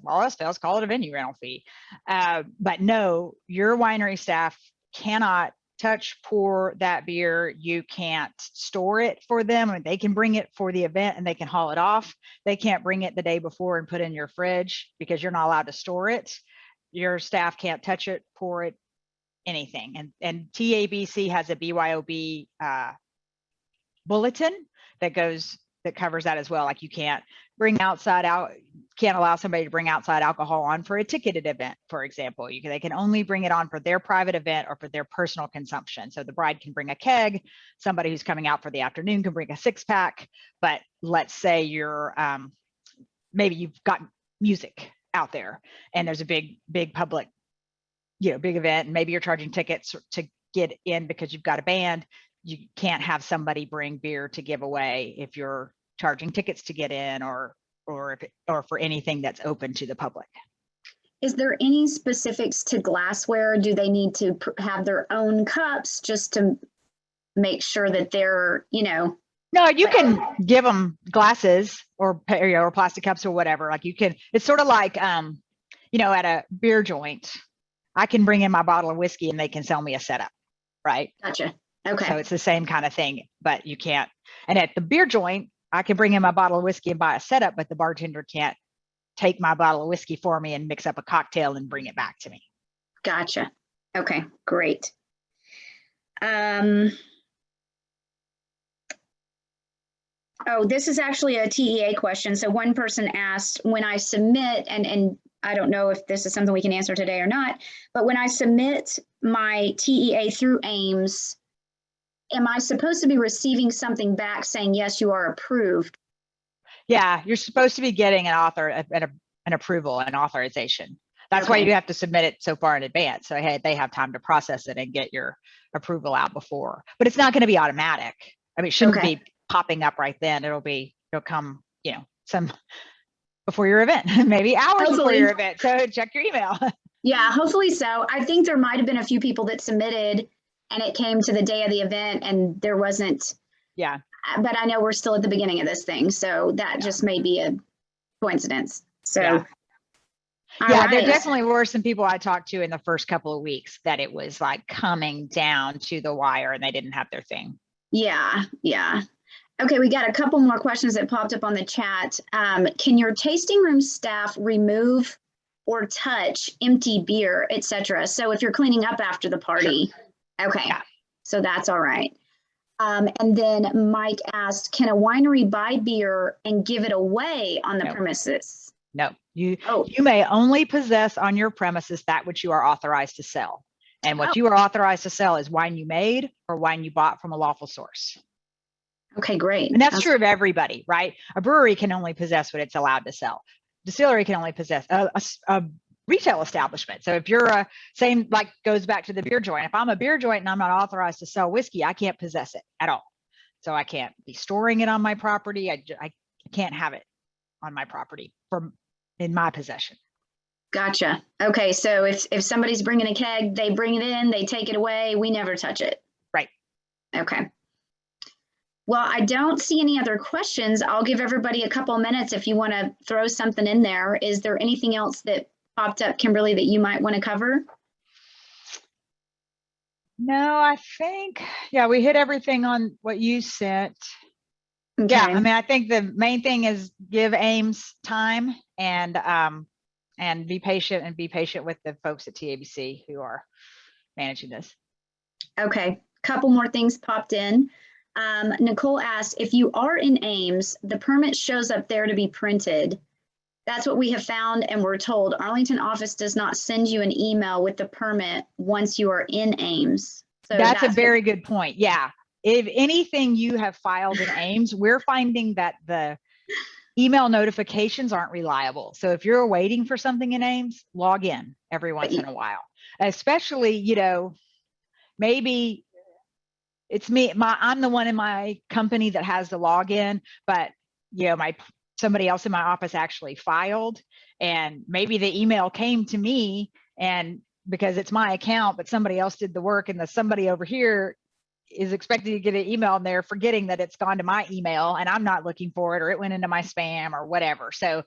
all else fails, call it a venue rental fee. But no, your winery staff cannot touch, pour that beer. You can't store it for them. I mean, they can bring it for the event and they can haul it off. They can't bring it the day before and put it in your fridge because you're not allowed to store it. Your staff can't touch it, pour it, anything. And TABC has a BYOB bulletin that covers that as well. Like you can't allow somebody to bring outside alcohol on for a ticketed event, for example. They can only bring it on for their private event or for their personal consumption. So the bride can bring a keg, somebody who's coming out for the afternoon can bring a 6-pack, but let's say you're, maybe you've got music out there and there's a big public, big event, and maybe you're charging tickets to get in because you've got a band. You can't have somebody bring beer to give away if you're charging tickets to get in or for anything that's open to the public. Is there any specifics to glassware? Do they need to have their own cups just to make sure that they're, No, you can give them glasses or plastic cups or whatever. Like you can, it's sort of like, at a beer joint, I can bring in my bottle of whiskey and they can sell me a setup, right? Gotcha. Okay. So it's the same kind of thing, but you can't. And at the beer joint, I can bring in my bottle of whiskey and buy a setup, but the bartender can't take my bottle of whiskey for me and mix up a cocktail and bring it back to me. Gotcha. Okay, great. Oh, this is actually a TEA question. So one person asked, when I submit, and I don't know if this is something we can answer today or not, but when I submit my TEA through Ames, am I supposed to be receiving something back saying, yes, you are approved? Yeah, you're supposed to be getting an approval, an authorization. That's why Okay. you have to submit it so far in advance. So hey, they have time to process it and get your approval out before. But it's not going to be automatic. I mean, it shouldn't Okay. be popping up right then. It'll come, some before your event, maybe hours before Hopefully. your event. So check your email. Yeah, hopefully so. I think there might have been a few people that submitted and it came to the day of the event and there wasn't. Yeah. But I know we're still at the beginning of this thing. So that just may be a coincidence. So. Yeah. All Yeah, right. there definitely were some people I talked to in the first couple of weeks that it was like coming down to the wire and they didn't have their thing. Yeah, yeah. Okay, we got a couple more questions that popped up on the chat. Can your tasting room staff remove or touch empty beer, etc.? So if you're cleaning up after the party, okay, Yeah. So that's all right. And then Mike asked, can a winery buy beer and give it away on the premises? No, you may only possess on your premises that which you are authorized to sell. And what you are authorized to sell is wine you made or wine you bought from a lawful source. Okay, great. And that's true of everybody, right? A brewery can only possess what it's allowed to sell. Distillery can only possess a retail establishment. So if you're same, like goes back to the beer joint. If I'm a beer joint and I'm not authorized to sell whiskey, I can't possess it at all. So I can't be storing it on my property. I can't have it on my property in my possession. Gotcha. Okay, so if somebody's bringing a keg, they bring it in, they take it away, we never touch it. Right. Okay. Well, I don't see any other questions. I'll give everybody a couple minutes if you want to throw something in there. Is there anything else that popped up, Kimberly, that you might want to cover? No, I think, we hit everything on what you sent. Okay. Yeah, I mean, I think the main thing is give Ames time and be patient with the folks at TABC who are managing this. Okay, couple more things popped in. Nicole asked, if you are in Ames, the permit shows up there to be printed. That's what we have found, and we're told Arlington office does not send you an email with the permit once you are in Ames. So that's a very good point. Yeah, if anything you have filed in Ames, we're finding that the email notifications aren't reliable. So if you're waiting for something in Ames, log in every once in a while, especially, maybe it's me, I'm the one in my company that has the login, but somebody else in my office actually filed, and maybe the email came to me and because it's my account, but somebody else did the work, and the somebody over here is expected to get an email and they're forgetting that it's gone to my email and I'm not looking for it, or it went into my spam or whatever. So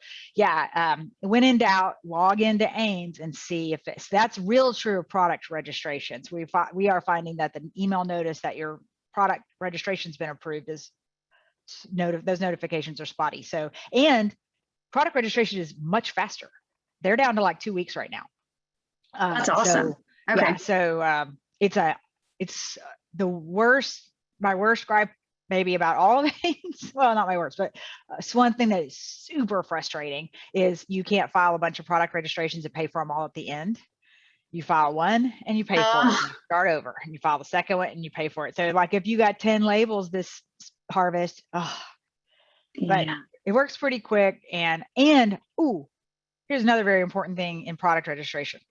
when in doubt, log into Ames and see if that's real true of product registrations. We are finding that the email notice that your product registration's been approved is those notifications are spotty. So, and product registration is much faster. They're down to like 2 weeks right now. That's awesome. So, okay. So it's the worst, my worst gripe maybe about all of things. Well, not my worst, but it's one thing that is super frustrating is you can't file a bunch of product registrations and pay for them all at the end. You file one and you pay for it, and you start over, and you file the second one and you pay for it. So like if you got 10 labels this harvest, but it works pretty quick. And here's another very important thing in product registration.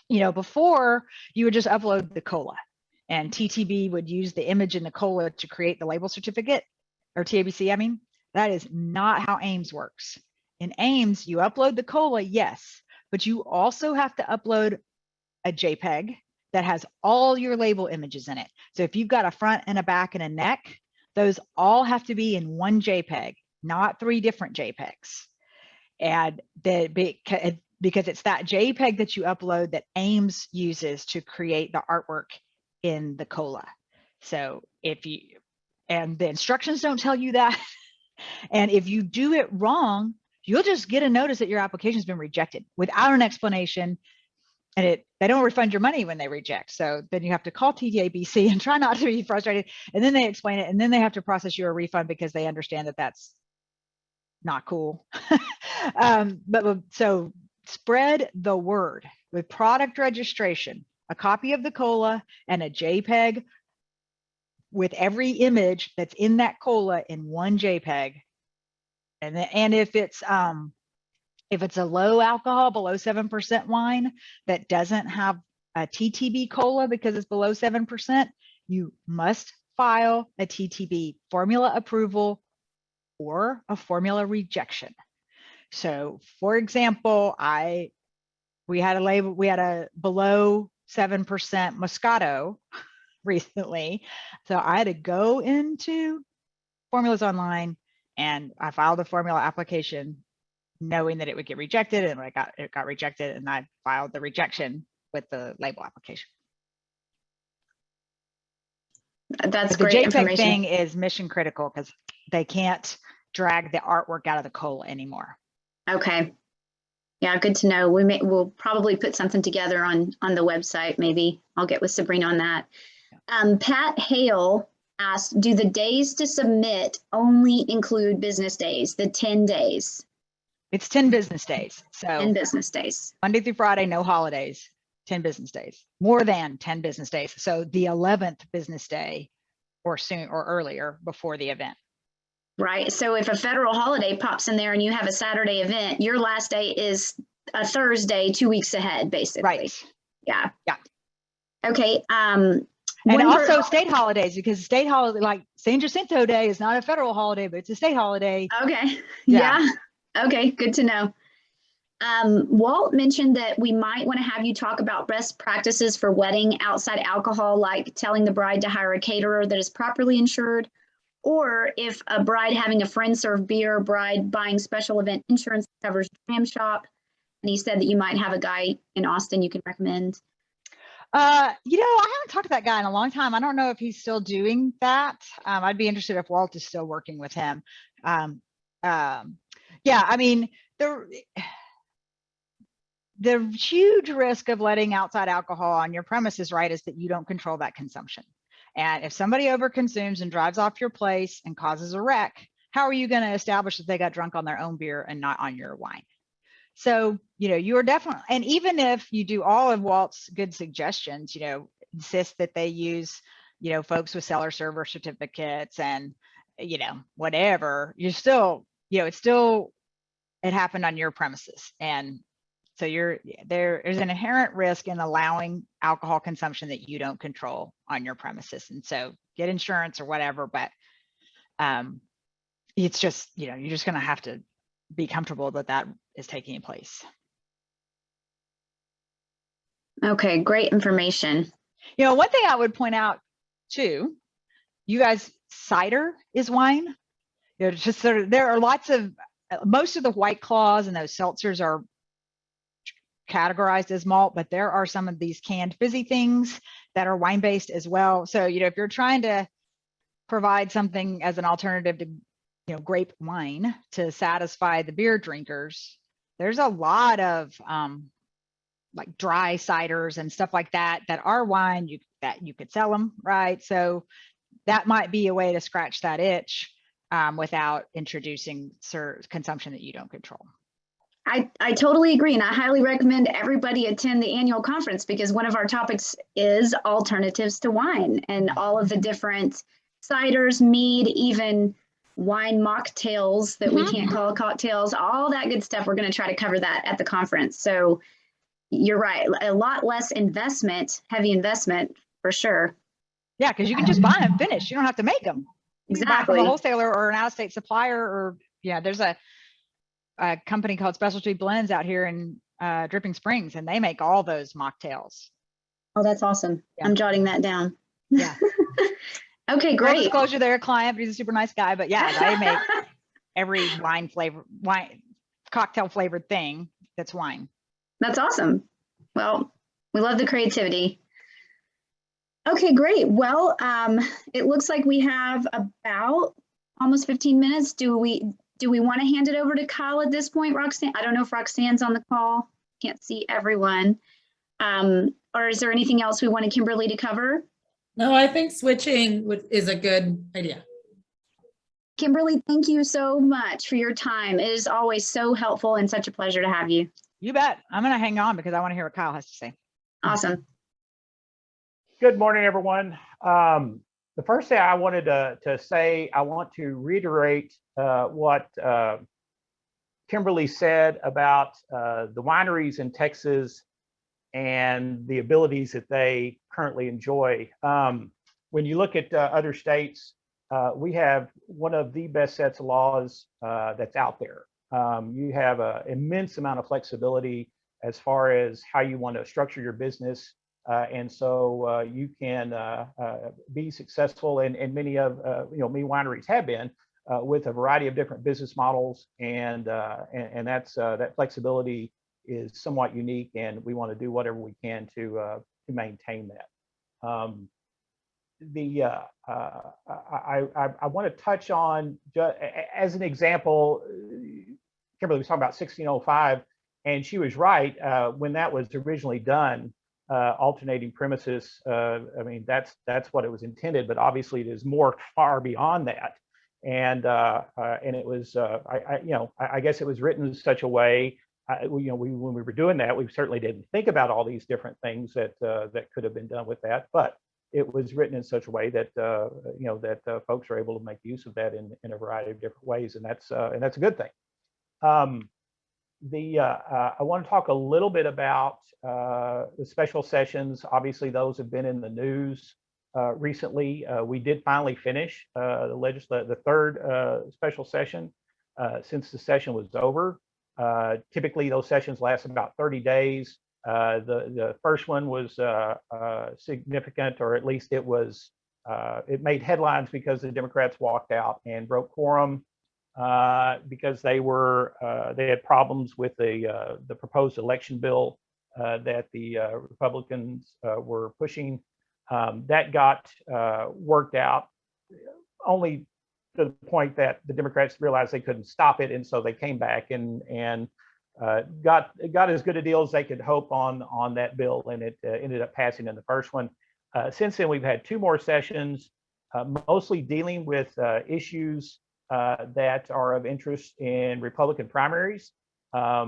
Before you would just upload the COLA, and TTB would use the image in the COLA to create the label certificate, or TABC, I mean. That is not how Ames works. In Ames, you upload the COLA, yes, but you also have to upload a JPEG that has all your label images in it. So if you've got a front and a back and a neck, those all have to be in one JPEG, not 3 different JPEGs. And because it's that JPEG that you upload that Ames uses to create the artwork in the COLA. So and the instructions don't tell you that. And if you do it wrong, you'll just get a notice that your application has been rejected without an explanation. and they don't refund your money when they reject. So then you have to call TABC and try not to be frustrated. And then they explain it, and then they have to process you a refund because they understand that that's not cool. So spread the word with product registration, a copy of the COLA and a JPEG with every image that's in that COLA in one JPEG. And if it's a low alcohol, below 7% wine that doesn't have a TTB COLA because it's below 7%, you must file a TTB formula approval or a formula rejection. So for example, we had a below 7% Moscato recently. So I had to go into Formulas Online and I filed a formula application knowing that it would get rejected, and it got rejected, and I filed the rejection with the label application. That's but the great JPEG information. thing is mission critical because they can't drag the artwork out of the COLA anymore. Okay. Yeah, good to know. We'll probably put something together on the website. Maybe I'll get with Sabrina on that. Pat Hale asked, do the days to submit only include business days, the 10 days? It's 10 business days. So 10 business days. Monday through Friday, no holidays, 10 business days, more than 10 business days. So the 11th business day or soon or earlier before the event. Right. So if a federal holiday pops in there and you have a Saturday event, your last day is a Thursday 2 weeks ahead, basically. Right. Yeah. Yeah. Okay. And also state holidays, because state holiday, like San Jacinto Day is not a federal holiday, but it's a state holiday. Okay. Yeah. Okay. Good to know. Walt mentioned that we might want to have you talk about best practices for wedding outside alcohol, like telling the bride to hire a caterer that is properly insured, or if a bride having a friend serve beer, bride buying special event insurance covers dram shop. And he said that you might have a guy in Austin you can recommend. I haven't talked to that guy in a long time. I don't know if he's still doing that. I'd be interested if Walt is still working with him. Yeah, I mean, the huge risk of letting outside alcohol on your premises, right, is that you don't control that consumption. And if somebody overconsumes and drives off your place and causes a wreck, how are you going to establish that they got drunk on their own beer and not on your wine? So, you are definitely, and even if you do all of Walt's good suggestions, insist that they use, folks with seller server certificates and, whatever, you're still, it happened on your premises. And so there's an inherent risk in allowing alcohol consumption that you don't control on your premises. And so get insurance or whatever, but it's just, you're just going to have to be comfortable that is taking place. Okay, great information. One thing I would point out too, you guys, cider is wine. Just sort of, there are most of the White Claws and those seltzers are categorized as malt, but there are some of these canned fizzy things that are wine based as well. So, if you're trying to provide something as an alternative to grape wine to satisfy the beer drinkers, there's a lot of like dry ciders and stuff like that are wine that you could sell them, right? So that might be a way to scratch that itch without introducing consumption that you don't control. I totally agree, and I highly recommend everybody attend the annual conference because one of our topics is alternatives to wine and all of the different ciders, mead, even wine mocktails that we can't call cocktails, all that good stuff. We're going to try to cover that at the conference. So you're right, a lot less heavy investment for sure. Yeah, because you can just buy them finished. You don't have to make them. You can buy from a wholesaler or an out-of-state supplier, or there's a company called Specialty Blends out here in Dripping Springs, and they make all those mocktails. Oh, that's awesome. Yeah. I'm jotting that down. Yeah. Okay, great. Full disclosure, they're a client, but he's a super nice guy. But yeah, they make every cocktail flavored thing that's wine. That's awesome. Well, we love the creativity. Okay, great. Well, it looks like we have about almost 15 minutes. Do we want to hand it over to Kyle at this point, Roxanne? I don't know if Roxanne's on the call. Can't see everyone. Or is there anything else we wanted Kimberly to cover? No, I think switching is a good idea. Kimberly, thank you so much for your time. It is always so helpful and such a pleasure to have you. You bet. I'm going to hang on because I want to hear what Kyle has to say. Awesome. Good morning, everyone. The first thing I wanted to say, I want to reiterate what Kimberly said about the wineries in Texas and the abilities that they currently enjoy. When you look at other states, we have one of the best sets of laws that's out there. You have an immense amount of flexibility as far as how you want to structure your business. And so you can be successful, and many many wineries have been with a variety of different business models, and that's that flexibility is somewhat unique, and we want to do whatever we can to maintain that. I want to touch on, as an example, Kimberly was talking about 1605, and she was right. When that was originally done, alternating premises, I mean, that's what it was intended, but obviously it is more far beyond that. And it was, I guess it was written in such a way, when we were doing that, we certainly didn't think about all these different things that could have been done with that, but it was written in such a way that folks are able to make use of that in a variety of different ways, and that's a good thing. I want to talk a little bit about the special sessions. Obviously, those have been in the news recently. We did finally finish the third special session since the session was over. Typically, those sessions last about 30 days. The first one was significant, or at least it was. It made headlines because the Democrats walked out and broke quorum because they had problems with the proposed election bill that the Republicans were pushing. That got worked out, only to the point that the Democrats realized they couldn't stop it, and so they came back and got as good a deal as they could hope on that bill, and it ended up passing in the first one. Since then, we've had two more sessions, mostly dealing with issues that are of interest in Republican primaries, for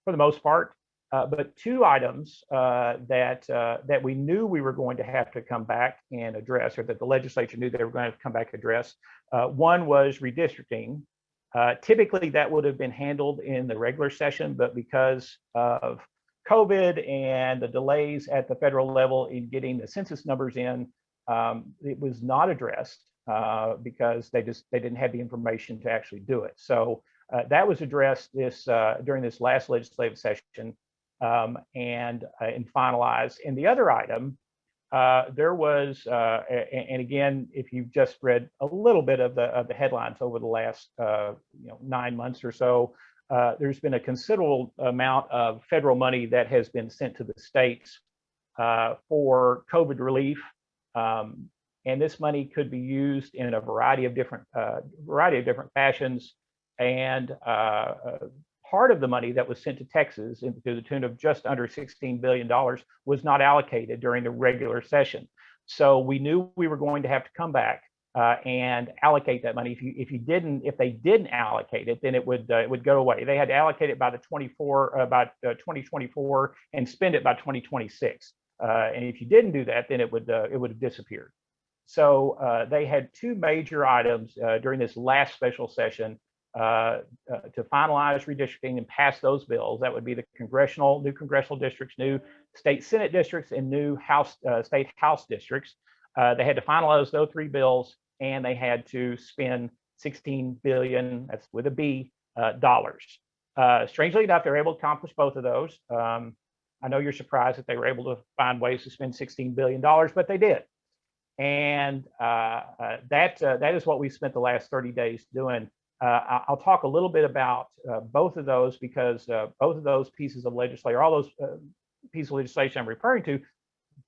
the most part. But two items that we knew we were going to have to come back and address, or that the legislature knew they were going to have to come back and address. One was redistricting. Typically, that would have been handled in the regular session, but because of COVID and the delays at the federal level in getting the census numbers in, it was not addressed because they didn't have the information to actually do it. So that was addressed during this last legislative session and finalized. And the other item, there was, and again, if you've just read a little bit of the headlines over the last 9 months or so, there's been a considerable amount of federal money that has been sent to the states for COVID relief, and this money could be used in a variety of different fashions. And part of the money that was sent to Texas, to the tune of just under $16 billion, was not allocated during the regular session. So we knew we were going to have to come back and allocate that money. If they didn't allocate it, then it would go away. They had to allocate it by 2024 and spend it by 2026. And if you didn't do that, then it would have disappeared. So they had two major items during this last special session to finalize redistricting and pass those bills. That would be the new congressional districts, new state Senate districts, and new state House districts. They had to finalize those three bills, and they had to spend $16 billion, that's with a B, dollars. Strangely enough, they're able to accomplish both of those. I know you're surprised that they were able to find ways to spend $16 billion, but they did. And that is what we spent the last 30 days doing. I'll talk a little bit about both of those, because both of those pieces of legislation, all those pieces of legislation I'm referring to,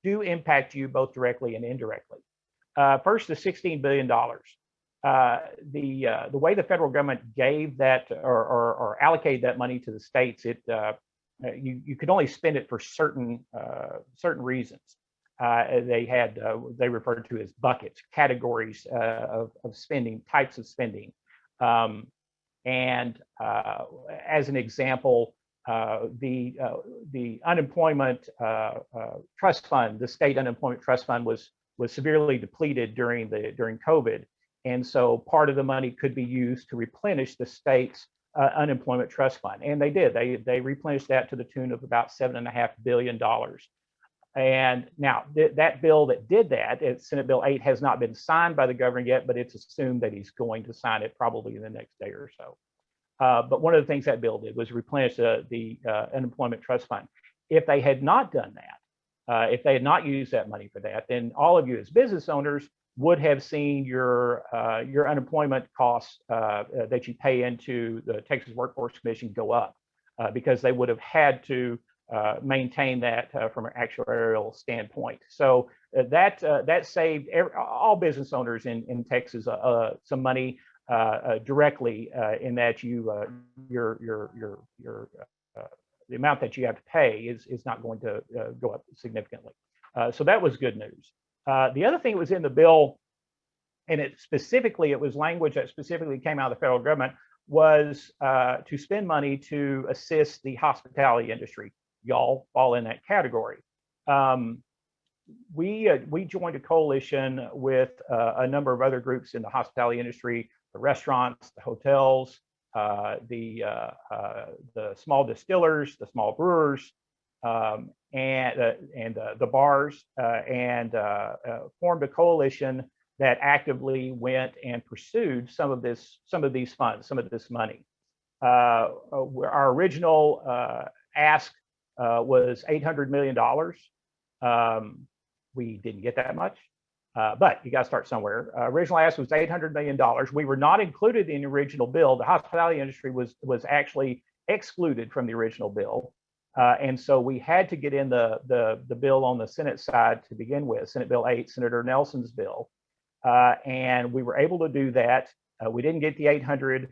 do impact you both directly and indirectly. First, the $16 billion. The way the federal government gave that or allocated that money to the states, you could only spend it for certain reasons. They referred to as buckets, categories of spending, types of spending. And as an example, the unemployment trust fund, the state unemployment trust fund was severely depleted during COVID, and so part of the money could be used to replenish the state's unemployment trust fund, and they did. They replenished that to the tune of about $7.5 billion. And now that bill that did that, Senate Bill 8, has not been signed by the governor yet, but it's assumed that he's going to sign it probably in the next day or so. But one of the things that bill did was replenish the unemployment trust fund. If they had not done that, if they had not used that money for that, then all of you as business owners would have seen your unemployment costs that you pay into the Texas Workforce Commission go up because they would have had to maintain that from an actuarial standpoint. So that saved all business owners in Texas some money directly in that the amount that you have to pay is not going to go up significantly. So that was good news. The other thing that was in the bill, and it was language that specifically came out of the federal government, was to spend money to assist the hospitality industry. Y'all fall in that category. We joined a coalition with a number of other groups in the hospitality industry, the restaurants, the hotels, the small distillers, the small brewers, and the bars, and formed a coalition that actively went and pursued some of these funds, some of this money. Our original ask was $800 million. We didn't get that much, but you got to start somewhere. Original ask was $800 million. We were not included in the original bill. The hospitality industry was actually excluded from the original bill. And so we had to get in the bill on the Senate side to begin with, Senate Bill 8, Senator Nelson's bill. And we were able to do that. We didn't get the 800,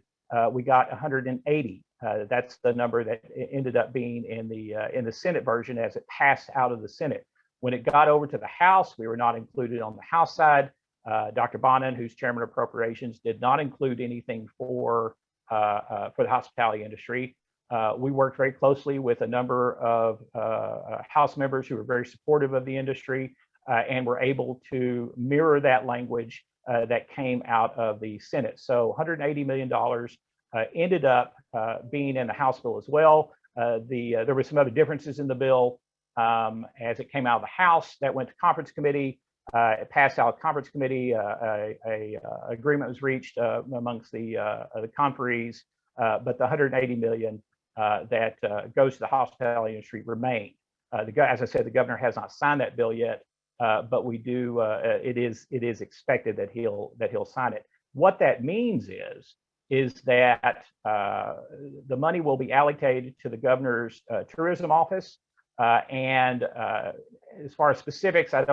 we got 180. That's the number that ended up being in the Senate version as it passed out of the Senate. When it got over to the House, we were not included on the House side. Dr. Bonin, who's chairman of appropriations, did not include anything for the hospitality industry. We worked very closely with a number of House members who were very supportive of the industry and were able to mirror that language that came out of the Senate. So $180 million ended up being in the House bill as well. There were some other differences in the bill as it came out of the House. That went to conference committee. It passed out of conference committee. A agreement was reached amongst the conferees, but the $180 million that goes to the hospitality industry remained. As I said, the governor has not signed that bill yet, but we do. It is expected that he'll sign it. What that means is that the money will be allocated to the governor's tourism office. And as far as specifics, we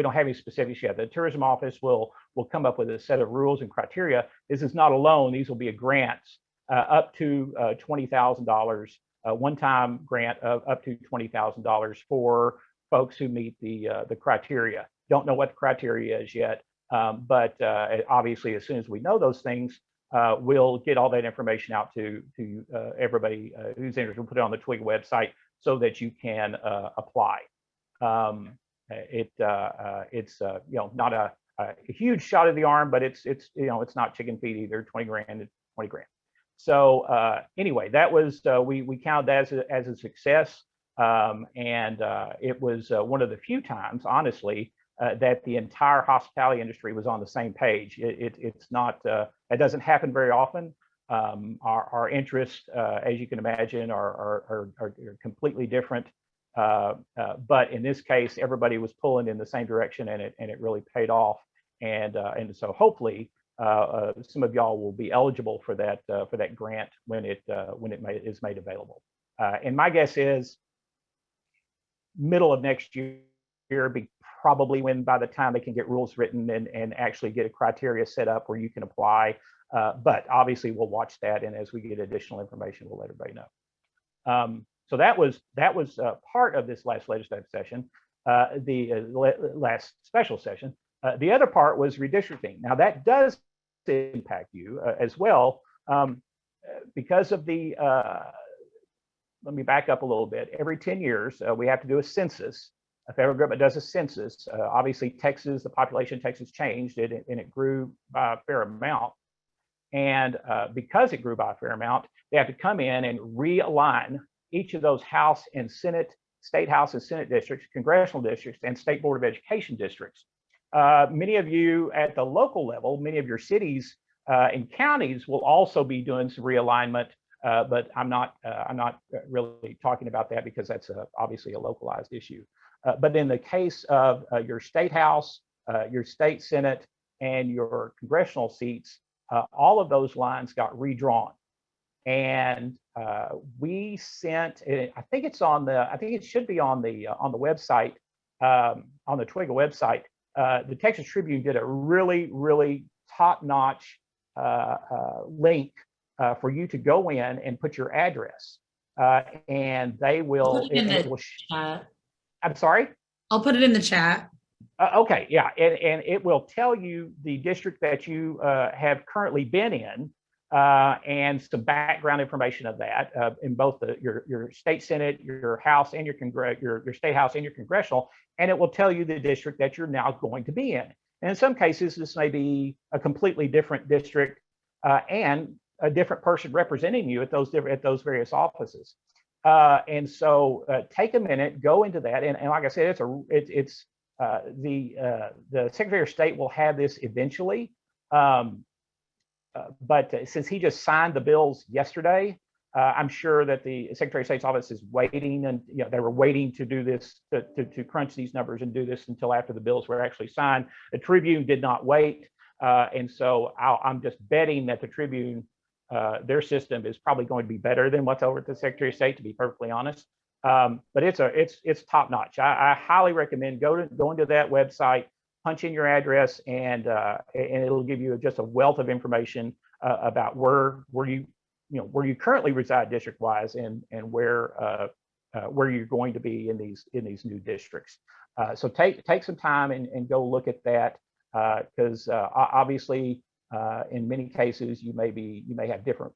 don't have any specifics yet. The tourism office will come up with a set of rules and criteria. This is not a loan. These will be grants up to $20,000, a one-time grant of up to $20,000 for folks who meet the criteria. Don't know what the criteria is yet, but obviously, as soon as we know those things, we'll get all that information out to everybody who's interested. We'll put it on the TWGGA website so that you can apply. It's not a huge shot of the arm, but it's not chicken feed either. 20 grand, 20 grand. So anyway, that was we counted that as a success, and it was one of the few times, honestly, that the entire hospitality industry was on the same page. It's not that doesn't happen very often. Our interests, as you can imagine, are completely different. But in this case, everybody was pulling in the same direction, and it really paid off. And so hopefully, some of y'all will be eligible for that grant when it is made available. And my guess is middle of next year, probably when by the time they can get rules written and actually get a criteria set up where you can apply. But obviously we'll watch that, and as we get additional information, we'll let everybody know. So that was part of this last legislative session, last special session. The other part was redistricting. Now that does impact you as well, because of the. Let me back up a little bit. Every 10 years, we have to do a census. The federal government does a census. Obviously, Texas, the population of Texas changed, and it grew by a fair amount. And because it grew by a fair amount, they have to come in and realign each of those House and Senate, State House and Senate districts, congressional districts, and State Board of Education districts. Many of you at the local level, many of your cities and counties will also be doing some realignment. But I'm not really talking about that because that's obviously a localized issue. But in the case of your state house, your state senate, and your congressional seats, all of those lines got redrawn. And we sent, I think it's on the, I think it should be on the website, on the TWGGA website. The Texas Tribune did a really top-notch link for you to go in and put your address, and they will. I'm sorry. I'll put it in the chat. Okay, yeah, and it will tell you the district that you have currently been in, and some background information of that in both your state senate, your house, and your state house and your congressional, and it will tell you the district that you're now going to be in. And in some cases, this may be a completely different district and a different person representing you at those various offices. And so take a minute, go into that, and like I said, it's the Secretary of State will have this eventually, but since he just signed the bills yesterday, I'm sure that the Secretary of State's office is waiting, and they were waiting to do this, to crunch these numbers and do this until after the bills were actually signed. The Tribune did not wait, and so I'm just betting that the Tribune, their system is probably going to be better than what's over at the Secretary of State, to be perfectly honest. But it's top notch. I highly recommend go into that website, punch in your address, and it'll give you just a wealth of information about where you currently reside district wise, and where you're going to be in these new districts. So take some time and go look at that, because obviously in many cases you may have different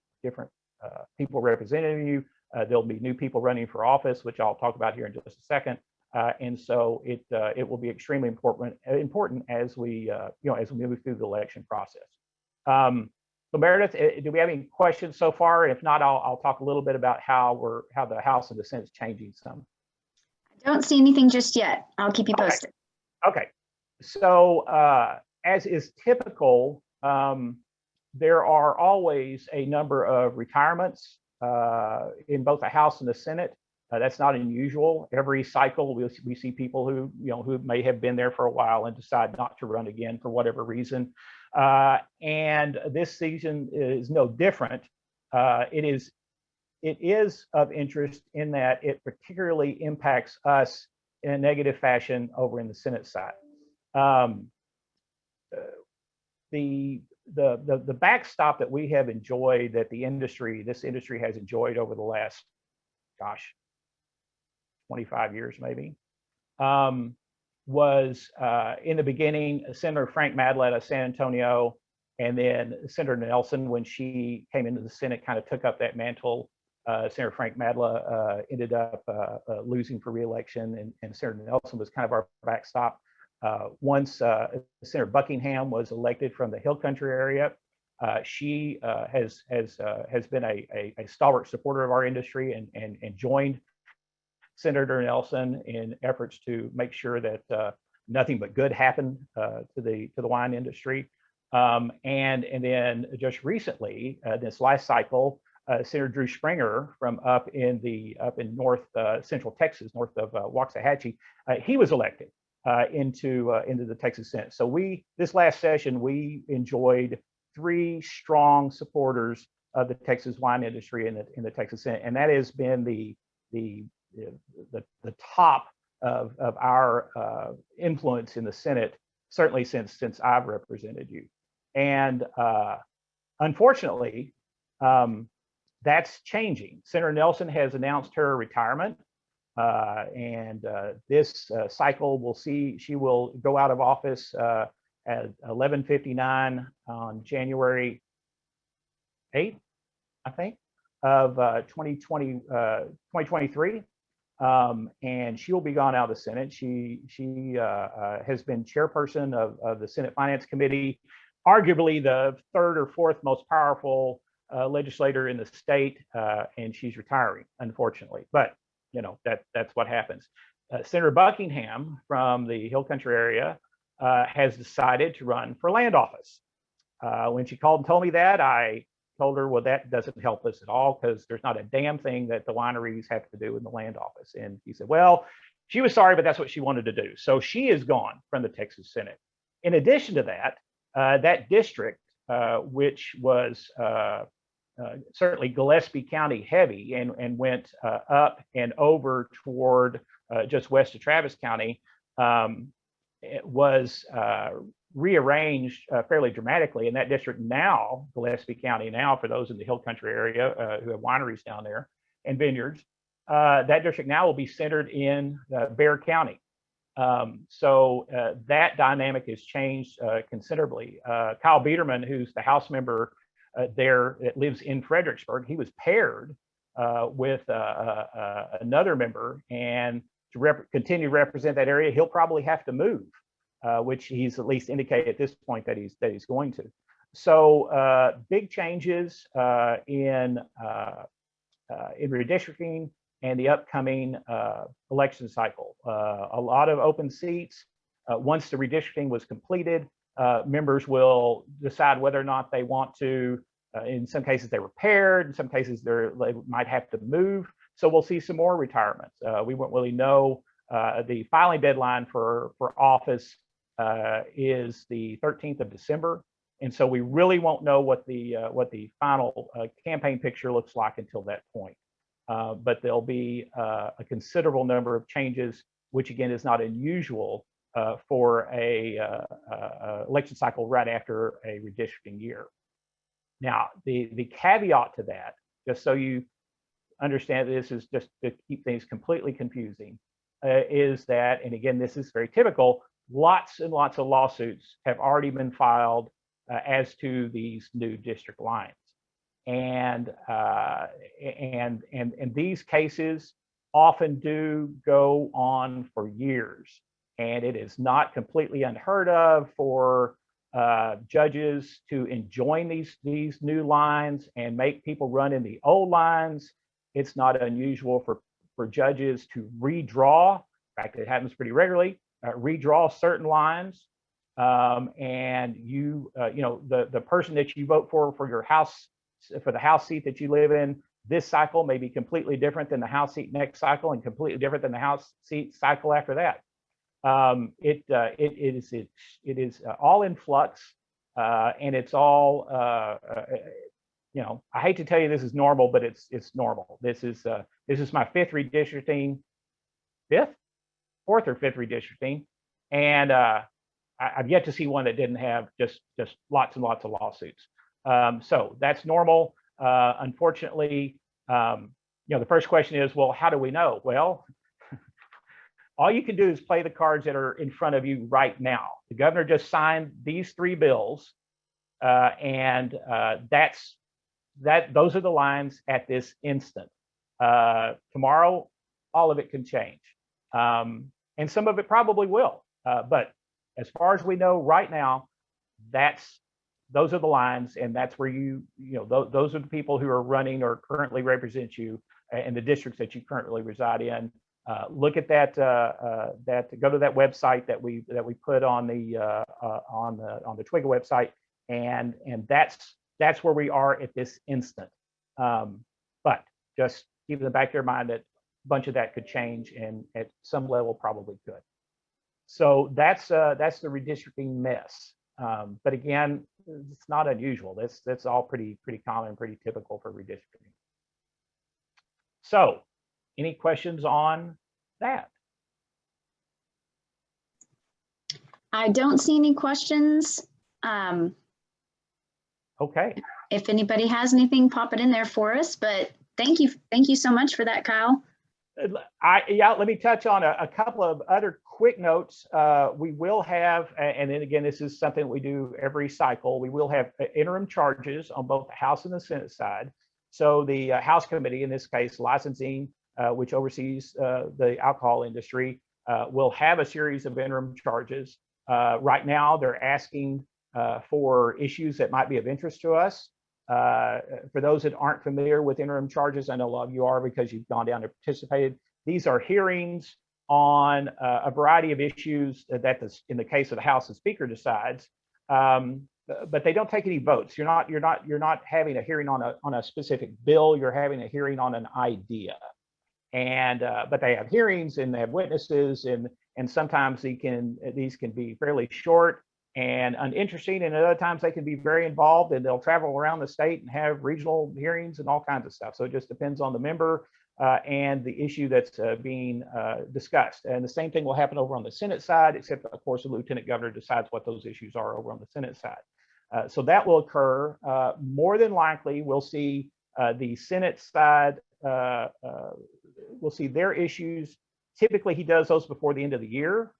people representing you. There'll be new people running for office, which I'll talk about here in just a second. And so it will be extremely important as we move through the election process. So Meredith, do we have any questions so far? If not, I'll talk a little bit about how the House and the Senate is changing some. I don't see anything just yet. I'll keep you posted. Okay. So as is typical, there are always a number of retirements in both the House and the Senate. That's not unusual. Every cycle, we see people who may have been there for a while and decide not to run again for whatever reason. And this season is no different. It is of interest in that it particularly impacts us in a negative fashion over in the Senate side. The backstop that we have enjoyed, that this industry has enjoyed over the last, 25 years maybe, was in the beginning, Senator Frank Madlet of San Antonio, and then Senator Nelson, when she came into the Senate, kind of took up that mantle. Senator Frank Madlet ended up losing for re-election, and Senator Nelson was kind of our backstop. Once Senator Buckingham was elected from the Hill Country area, she has been a stalwart supporter of our industry and joined Senator Nelson in efforts to make sure that nothing but good happened to the wine industry. And then just recently, this last cycle, Senator Drew Springer from up in north central Texas, north of Waxahachie, he was elected into the Texas Senate. So this last session, we enjoyed 3 strong supporters of the Texas wine industry in the Texas Senate, and that has been the top of our influence in the Senate, certainly since I've represented you. And unfortunately, That's changing. Senator Nelson has announced her retirement. And this cycle, we'll see, she will go out of office at 11:59 on January 8th, I think, of 2023. And she will be gone out of the Senate. She has been chairperson of the Senate Finance Committee, arguably the third or fourth most powerful legislator in the state, and she's retiring, unfortunately. But you know, that's what happens. Senator Buckingham from the Hill Country area has decided to run for land office. When she called and told me that, I told her, well, that doesn't help us at all, because there's not a damn thing that the wineries have to do in the land office. And he said, well, she was sorry, but that's what she wanted to do. So she is gone from the Texas Senate. In addition to that, that district, which was certainly Gillespie County heavy and went up and over toward just west of Travis County, it was rearranged fairly dramatically. In that district now, Gillespie County now, for those in the Hill Country area who have wineries down there and vineyards, that district now will be centered in Bexar County. So that dynamic has changed considerably. Kyle Biederman, who's the House member there that lives in Fredericksburg, he was paired with another member, and to continue to represent that area, he'll probably have to move, which he's at least indicated at this point that he's going to. So big changes in redistricting and the upcoming election cycle. A lot of open seats. Once the redistricting was completed, members will decide whether or not they want to, in some cases they were paired, in some cases they might have to move. So we'll see some more retirements. We won't really know. The filing deadline for office is the 13th of December. And so we really won't know what the final campaign picture looks like until that point. But there'll be a considerable number of changes, which again is not unusual for a election cycle right after a redistricting year. Now, the caveat to that, just so you understand, this is just to keep things completely confusing, is that, and again, this is very typical, lots and lots of lawsuits have already been filed as to these new district lines. And these cases often do go on for years, and it is not completely unheard of for judges to enjoin these new lines and make people run in the old lines. It's not unusual for judges to redraw. In fact, it happens pretty regularly. Redraw certain lines, and you know, the person that you vote for your house, for the House seat that you live in this cycle may be completely different than the House seat next cycle, and completely different than the House seat cycle after that. It is all in flux, and it's all you know, I hate to tell you this is normal, but it's normal. This is my fourth or fifth redistricting, and I've yet to see one that didn't have just lots and lots of lawsuits. So that's normal. Unfortunately, you know, the first question is, well, how do we know? Well, all you can do is play the cards that are in front of you right now. The governor just signed these 3 bills, and those are the lines at this instant. Tomorrow, all of it can change, and some of it probably will. But as far as we know right now, those are the lines, and that's where you know, those are the people who are running or currently represent you in the districts that you currently reside in. Look at that. Go to that website that we put on the TWGGA website, and that's where we are at this instant. But just keep in the back of your mind that a bunch of that could change, and at some level probably could. So that's the redistricting mess. But again, it's not unusual. That's all pretty common, pretty typical for redistricting. So, any questions on that? I don't see any questions. Okay. if anybody has anything, pop it in there for us. But thank you so much for that, Kyle. Let me touch on a couple of other quick notes. We will have, and then again, this is something we do every cycle. We will have interim charges on both the House and the Senate side. So the House committee, in this case, licensing, which oversees the alcohol industry, will have a series of interim charges. Right now, they're asking for issues that might be of interest to us. For those that aren't familiar with interim charges, I know a lot of you are because you've gone down and participated. These are hearings on a variety of issues that in the case of the House, the Speaker decides, but they don't take any votes. You're not having a hearing on a specific bill. You're having a hearing on an idea, and but they have hearings and they have witnesses, and sometimes these can be fairly short and uninteresting, and at other times they can be very involved, and they'll travel around the state and have regional hearings and all kinds of stuff. So it just depends on the member and the issue that's being discussed. And the same thing will happen over on the Senate side, except of course the Lieutenant Governor decides what those issues are over on the Senate side. So that will occur. More than likely, we'll see the Senate side, we'll see their issues. Typically, he does those before the end of the year,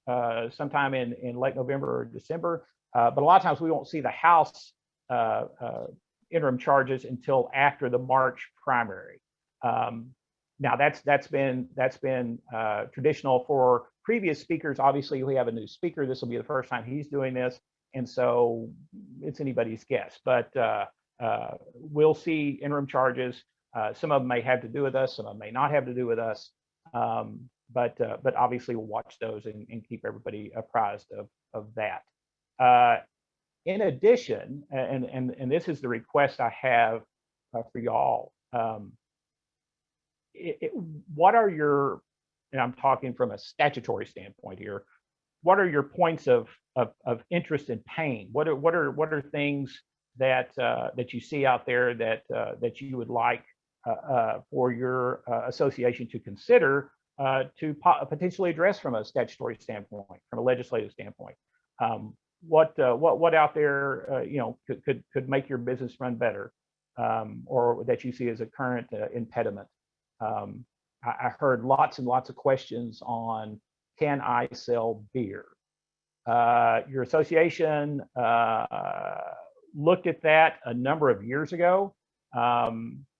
sometime in late November or December. But a lot of times we won't see the House interim charges until after the March primary. Now that's been traditional for previous speakers. Obviously, we have a new speaker. This will be the first time he's doing this, and so it's anybody's guess. But we'll see interim charges. Some of them may have to do with us. Some of them may not have to do with us. But obviously we'll watch those and keep everybody apprised of that. In addition, and this is the request I have for y'all, what are your, and I'm talking from a statutory standpoint here, what are your points of interest and pain? What are things that you see out there that you would like for your association to consider to potentially address from a statutory standpoint, from a legislative standpoint? What out there could make your business run better, or that you see as a current impediment? I heard lots and lots of questions on, can I sell beer? Your association looked at that a number of years ago.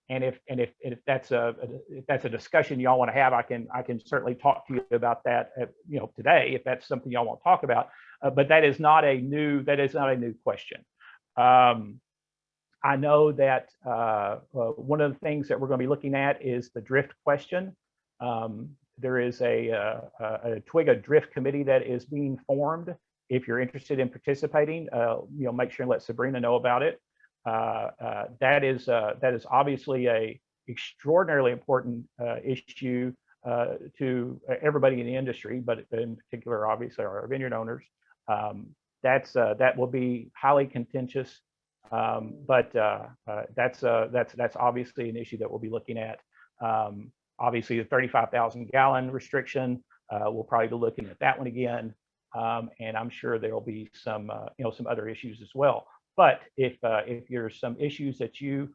And if that's a discussion y'all want to have, I can certainly talk to you about that, today, if that's something y'all want to talk about. But that is not a new question. I know that one of the things that we're going to be looking at is the drift question. There is a TWGGA drift committee that is being formed. If you're interested in participating, make sure and let Sabrina know about it. That is obviously a extraordinarily important issue to everybody in the industry, but in particular, obviously, our vineyard owners. That will be highly contentious, but that's obviously an issue that we'll be looking at. Obviously, the 35,000 gallon restriction, we'll probably be looking at that one again, and I'm sure there will be some other issues as well. But if there's some issues that you,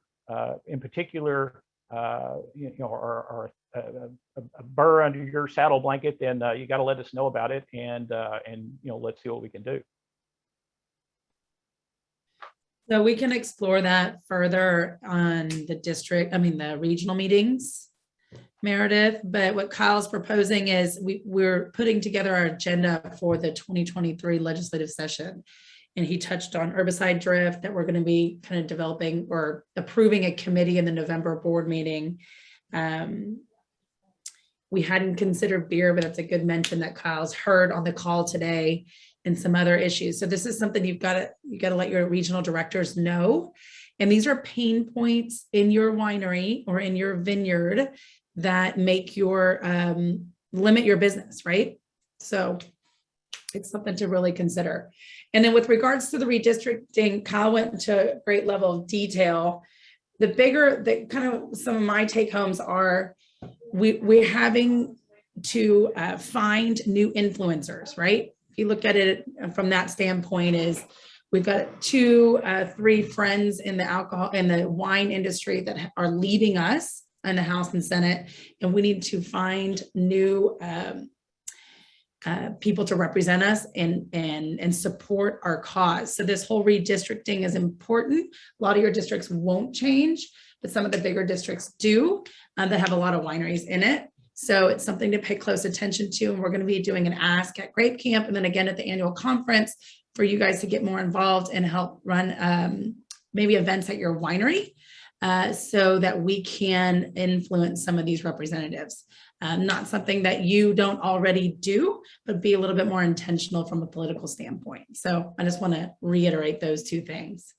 in particular, are a burr under your saddle blanket, then you got to let us know about it, and let's see what we can do. So we can explore that further on the regional meetings, Meredith. But what Kyle's proposing is we're putting together our agenda for the 2023 legislative session. And he touched on herbicide drift, that we're going to be kind of developing or approving a committee in the November board meeting. We hadn't considered beer, but that's a good mention that Kyle's heard on the call today, and some other issues. So this is something you got to let your regional directors know. And these are pain points in your winery or in your vineyard that make your limit your business, right? So it's something to really consider. And then with regards to the redistricting, Kyle went into a great level of detail. The kind of some of my take homes are we're having to find new influencers, right? If you look at it from that standpoint, is We've got 2, 3 friends in the wine industry that are leading us in the House and Senate, and we need to find new people to represent us and support our cause. So this whole redistricting is important. A lot of your districts won't change, but some of the bigger districts do that have a lot of wineries in it. So it's something to pay close attention to. And we're going to be doing an ask at Grape Camp and then again at the annual conference for you guys to get more involved and help run maybe events at your winery so that we can influence some of these representatives. Not something that you don't already do, but be a little bit more intentional from a political standpoint. So I just want to reiterate those 2 things.